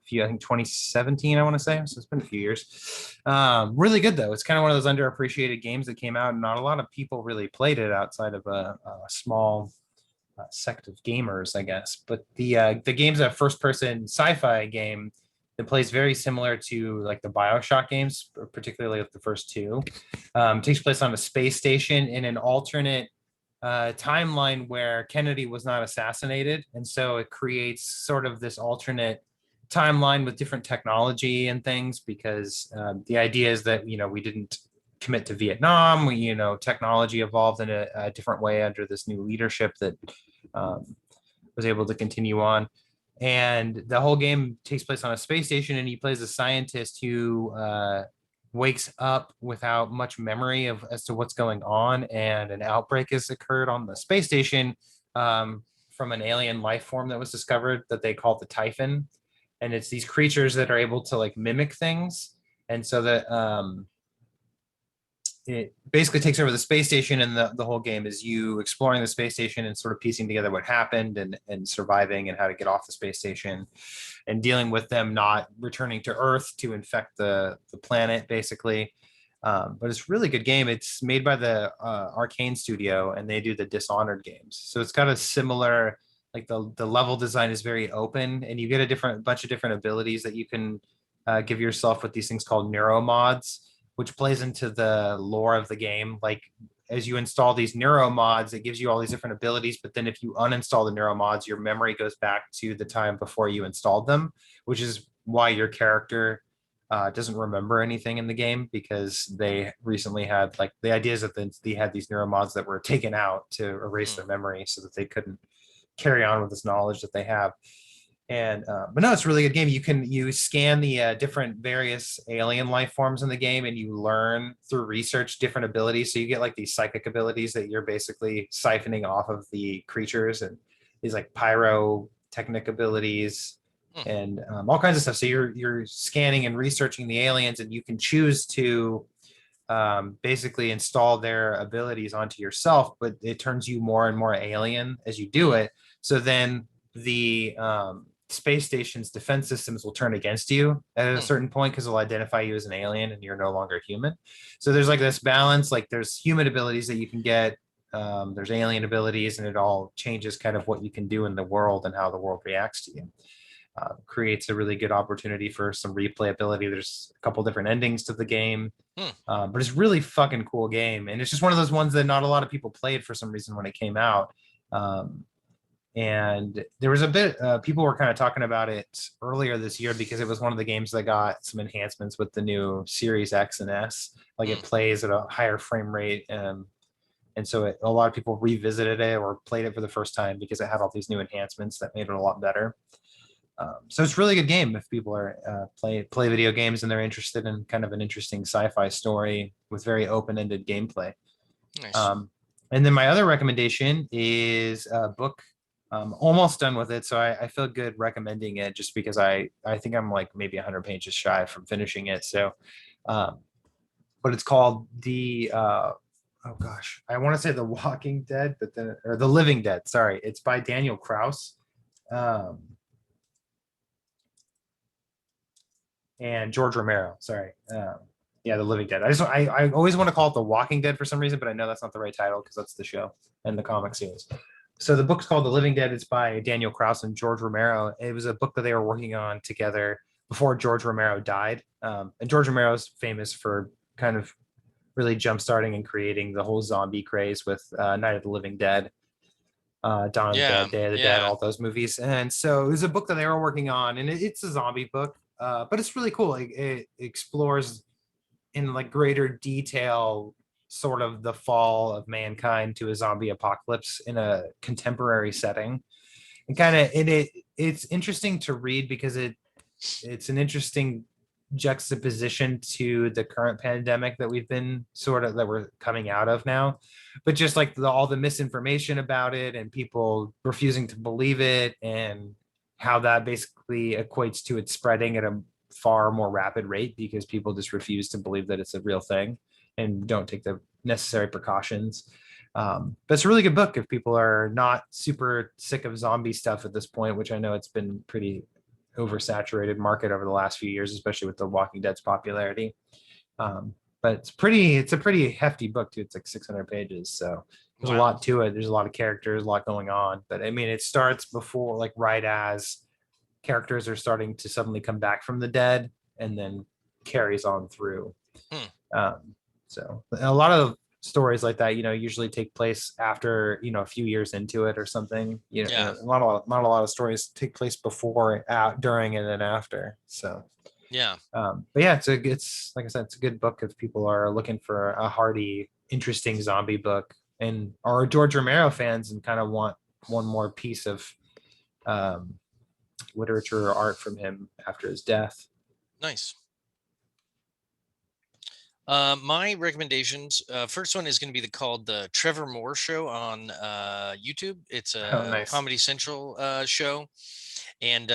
I think 2017, I want to say. So it's been a few years. Really good though. It's kind of one of those underappreciated games that came out, and not a lot of people really played it outside of a small sect of gamers, I guess. But the game's a first-person sci-fi game that plays very similar to like the BioShock games, particularly the first two. Takes place on a space station in an alternate timeline where Kennedy was not assassinated, and so it creates sort of this alternate timeline with different technology and things because the idea is that we didn't commit to Vietnam. Technology evolved in a different way under this new leadership that was able to continue on. And the whole game takes place on a space station, and he plays a scientist who wakes up without much memory of as to what's going on, and an outbreak has occurred on the space station from an alien life form that was discovered that they call the Typhon, and it's these creatures that are able to like mimic things, and so that it basically takes over the space station, and the whole game is you exploring the space station and sort of piecing together what happened and surviving and how to get off the space station and dealing with them not returning to Earth to infect the planet, basically. But it's a really good game. It's made by the Arcane Studio, and they do the Dishonored games. So it's got a similar, like the level design is very open, and you get a bunch of different abilities that you can give yourself with these things called neuromods, which plays into the lore of the game. Like as you install these neuro mods, it gives you all these different abilities. But then if you uninstall the neuro mods, your memory goes back to the time before you installed them, which is why your character doesn't remember anything in the game, because they recently had like the ideas that they had these neuro mods that were taken out to erase their memory so that they couldn't carry on with this knowledge that they have. And but no, it's a really good game. You scan the different various alien life forms in the game, and you learn through research different abilities. So you get like these psychic abilities that you're basically siphoning off of the creatures, and these like pyrotechnic abilities and all kinds of stuff. So you're scanning and researching the aliens, and you can choose to basically install their abilities onto yourself, but it turns you more and more alien as you do it. So then the space station's defense systems will turn against you at a certain point because they'll identify you as an alien and you're no longer human. So there's like this balance, like there's human abilities that you can get, there's alien abilities, and it all changes kind of what you can do in the world and how the world reacts to you. Creates a really good opportunity for some replayability. There's a couple different endings to the game, but it's really fucking cool game, and it's just one of those ones that not a lot of people played for some reason when it came out. And there was a bit people were kind of talking about it earlier this year because it was one of the games that got some enhancements with the new Series X and S. Like it plays at a higher frame rate, and so a lot of people revisited it or played it for the first time because it had all these new enhancements that made it a lot better. So it's a really good game if people are play video games and they're interested in kind of an interesting sci-fi story with very open-ended gameplay. Nice. And then my other recommendation is a book. Almost done with it, so I feel good recommending it just because I think I'm like maybe 100 pages shy from finishing it. So, but it's called oh gosh, I want to say The Walking Dead, but then or The Living Dead. Sorry, it's by Daniel Krause. And George Romero. Sorry. Yeah, The Living Dead. I always want to call it The Walking Dead for some reason, but I know that's not the right title because that's the show and the comic series. So the book's called The Living Dead. It's by Daniel Krause and George Romero. It was a book that they were working on together before George Romero died. And George Romero is famous for kind of really jump-starting and creating the whole zombie craze with Night of the Living Dead, Dawn of the Dead, Day of the Dead, all those movies. And so it was a book that they were working on, and it's a zombie book, but it's really cool. It explores in like greater detail sort of the fall of mankind to a zombie apocalypse in a contemporary setting, and kind of it's interesting to read because it's an interesting juxtaposition to the current pandemic that we've been that we're coming out of now, but just like all the misinformation about it and people refusing to believe it, and how that basically equates to it spreading at a far more rapid rate because people just refuse to believe that it's a real thing and don't take the necessary precautions. But it's a really good book if people are not super sick of zombie stuff at this point, which I know it's been pretty oversaturated market over the last few years, especially with the Walking Dead's popularity. But it's a pretty hefty book too. It's like 600 pages, so there's a lot to it. There's a lot of characters, a lot going on. But I mean, it starts before, like right as characters are starting to suddenly come back from the dead, and then carries on through. So a lot of stories like that, usually take place after, a few years into it or something. Not a lot of stories take place before, during, and then after. So but yeah, it's like I said, it's a good book if people are looking for a hearty, interesting zombie book and are George Romero fans and kind of want one more piece of literature or art from him after his death. Nice. My recommendations, first one is going to be called the Trevor Moore Show on YouTube. It's a nice. Comedy Central show. And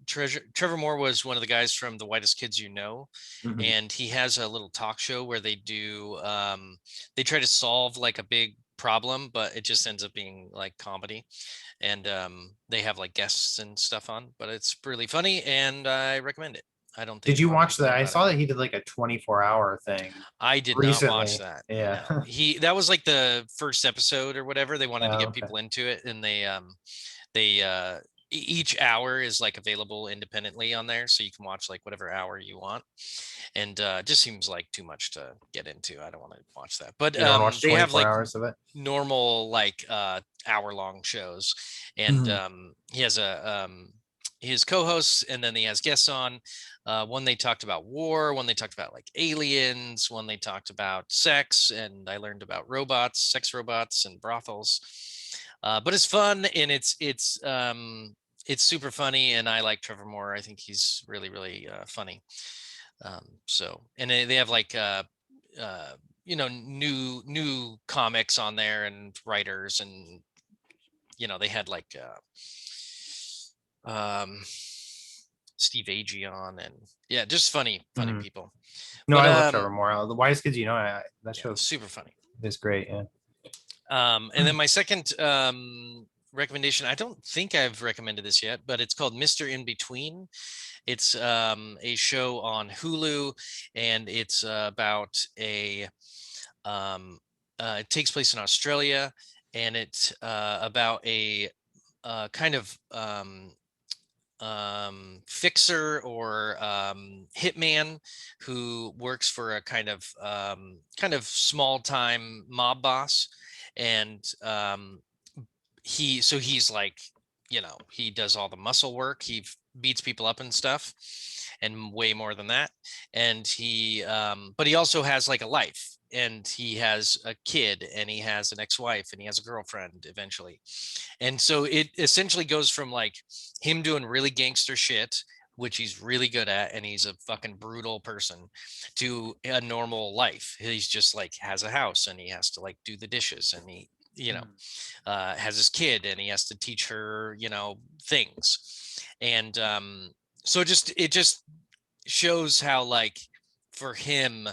Trevor Moore was one of the guys from The Whitest Kids You Know. Mm-hmm. And he has a little talk show where they try to solve like a big problem, but it just ends up being like comedy. And they have like guests and stuff on, but it's really funny and I recommend it. I don't think. Did you watch that? I saw that he did like a 24-hour thing. I did recently. not watch that. Yeah. No. That was like the first episode or whatever. They wanted to get people into it, and each hour is like available independently on there, so you can watch like whatever hour you want. And it just seems like too much to get into. I don't want to watch that. But they have like hours of it. Normal like hour-long shows, and he has his co-hosts, and then he has guests on. One they talked about war, one they talked about like aliens, one they talked about sex, and I learned about sex robots and brothels. But it's fun, and it's super funny, and I like Trevor Moore. I think he's really, really funny. And they have like new comics on there and writers, and they had like Steve Agee on, and just funny people. No, I love Trevor Moore. The Whitest Kids You Know, that show's super funny. It's great. Yeah. And then my second recommendation, I don't think I've recommended this yet, but it's called Mr. Inbetween. It's a show on Hulu, and it's about it takes place in Australia, and it's about a kind of fixer or hitman who works for a kind of small time mob boss, and he's like, he does all the muscle work, he beats people up and stuff, and way more than that. And but he also has like a life, and he has a kid, and he has an ex-wife, and he has a girlfriend eventually. And so it essentially goes from like him doing really gangster shit, which he's really good at, and he's a fucking brutal person, to a normal life. He's just like has a house, and he has to like do the dishes, and he has his kid, and he has to teach her things. And so it just shows how like for him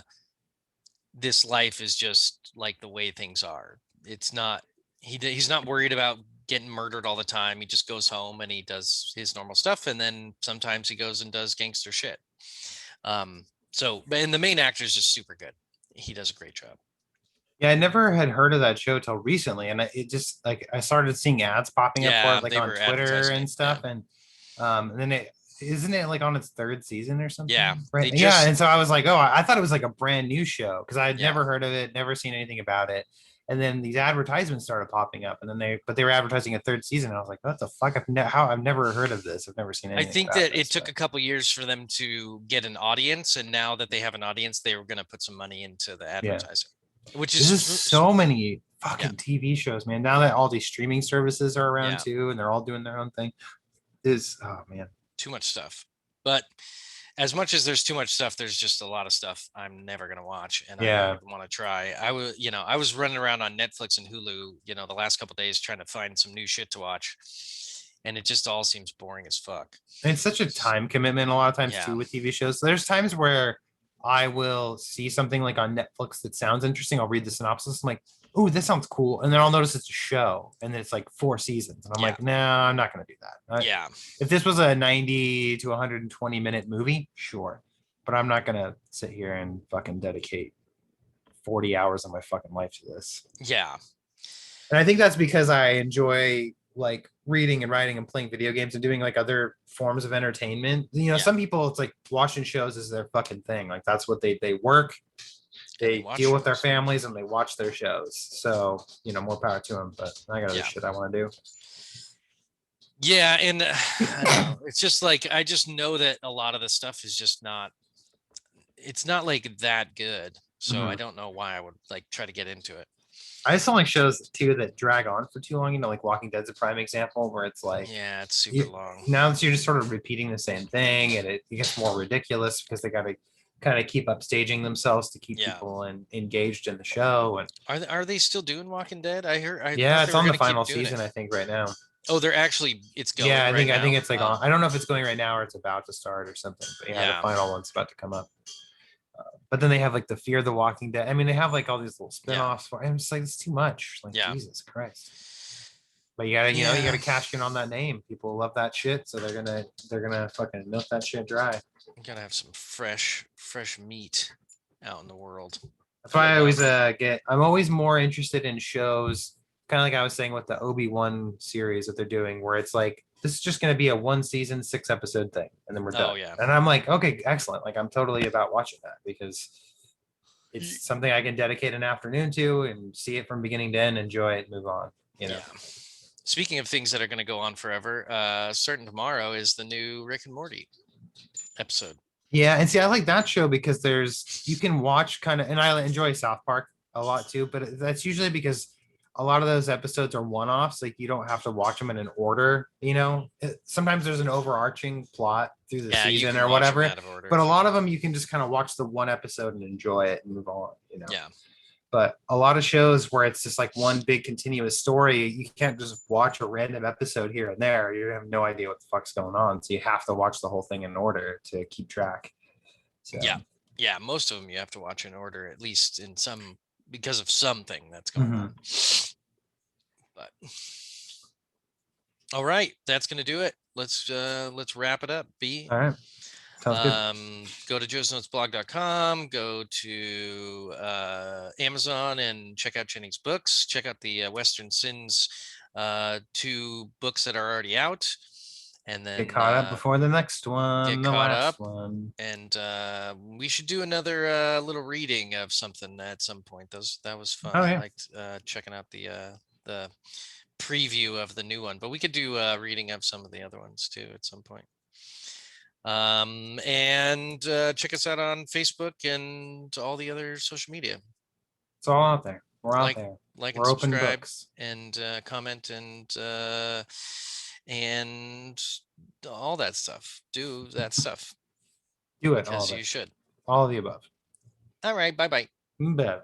this life is just like the way things are. It's not, he's not worried about getting murdered all the time. He just goes home and he does his normal stuff, and then sometimes he goes and does gangster shit. And the main actor is just super good. He does a great job. Yeah, I never had heard of that show till recently, and it just like I started seeing ads popping up for it, like on Twitter and stuff, and then isn't it like on its third season or something? Yeah, right. And so I was like, oh, I thought it was like a brand new show because I had never heard of it, never seen anything about it. And then these advertisements started popping up, and then they were advertising a third season. And I was like, what the fuck? I've never heard of this. I've never seen anything. I think that it took a couple years for them to get an audience, and now that they have an audience, they were going to put some money into the advertising. Which is so many fucking TV shows, man. Now that all these streaming services are around too, and they're all doing their own thing, oh man, too much stuff. But as much as there's too much stuff, there's just a lot of stuff I'm never gonna watch, and I don't Yeah. even want to try. I was running around on Netflix and Hulu, the last couple days trying to find some new shit to watch, and it just all seems boring as fuck. And it's such a time commitment a lot of times Yeah, too with TV shows. So there's times where I will see something like on Netflix that sounds interesting. I'll read the synopsis. I'm like, oh, this sounds cool. And then I'll notice it's a show and then it's like 4 seasons. And I'm yeah, like, no, I'm not going to do that. yeah, If this was a 90 to 120-minute movie, sure. But I'm not going to sit here and fucking dedicate 40 hours of my fucking life to this. yeah, And I think that's because I enjoy like reading and writing and playing video games and doing like other forms of entertainment. Yeah. Some people it's like watching shows is their fucking thing. Like that's what they work, they watch deal with their shows. families and they watch their shows. So, more power to them. But I got other Yeah. shit I want to do. Yeah, and I don't know. It's just like I just know that a lot of the stuff is just not. It's not like that good, so I don't know why I would like try to get into it. I just don't like shows too that drag on for too long. Like Walking Dead's a prime example where it's like, yeah, it's super long. Now that you're just sort of repeating the same thing, and it gets more ridiculous because they got to kind of keep upstaging themselves to keep people engaged in the show. And are they still doing Walking Dead? I heard. Yeah, it's on the final season, I think, right now. Oh, they're actually it's going. Yeah, I think right now? it's like on. I don't know if it's going right now or it's about to start or something. But yeah, the final one's about to come up. But then they have like the Fear the Walking Dead. I mean, they have like all these little spin-offs for. I'm just like, it's too much. Like Jesus Christ. But you gotta cash in on that name. People love that shit, so they're gonna fucking milk that shit dry. You gotta have some fresh meat out in the world. That's why I always I'm always more interested in shows, kind of like I was saying with the Obi-Wan series that they're doing, where it's like this is just gonna be a 1 season, 6 episode thing, and then we're done. Yeah. And I'm like, okay, excellent. Like I'm totally about watching that because it's something I can dedicate an afternoon to and see it from beginning to end, enjoy it, move on. Yeah. Speaking of things that are going to go on forever, starting tomorrow is the new Rick and Morty episode. Yeah, and see, I like that show because you can watch kind of, and I enjoy South Park a lot too, but that's usually because a lot of those episodes are one-offs. Like you don't have to watch them in an order. Sometimes there's an overarching plot through the season or whatever, but a lot of them you can just kind of watch the one episode and enjoy it and move on. Yeah. But a lot of shows where it's just like one big continuous story, you can't just watch a random episode here and there. You have no idea what the fuck's going on. So you have to watch the whole thing in order to keep track. So. Yeah. Most of them you have to watch in order, at least because of something that's going on. But all right, that's going to do it. Let's wrap it up. B. All right. Sounds good. Go to joesnotesblog.com, go to Amazon and check out Jennings' books. Check out the Western Sins 2 books that are already out. And then get caught up before the next one. Get caught up. And we should do another little reading of something at some point. That was fun. I liked checking out the preview of the new one, but we could do a reading of some of the other ones too at some point. And check us out on Facebook and all the other social media. It's all out there. We're out there. Like and subscribe and comment and all that stuff. Do that stuff. Do it. Because you should. All of the above. All right. Bye-bye. Bye.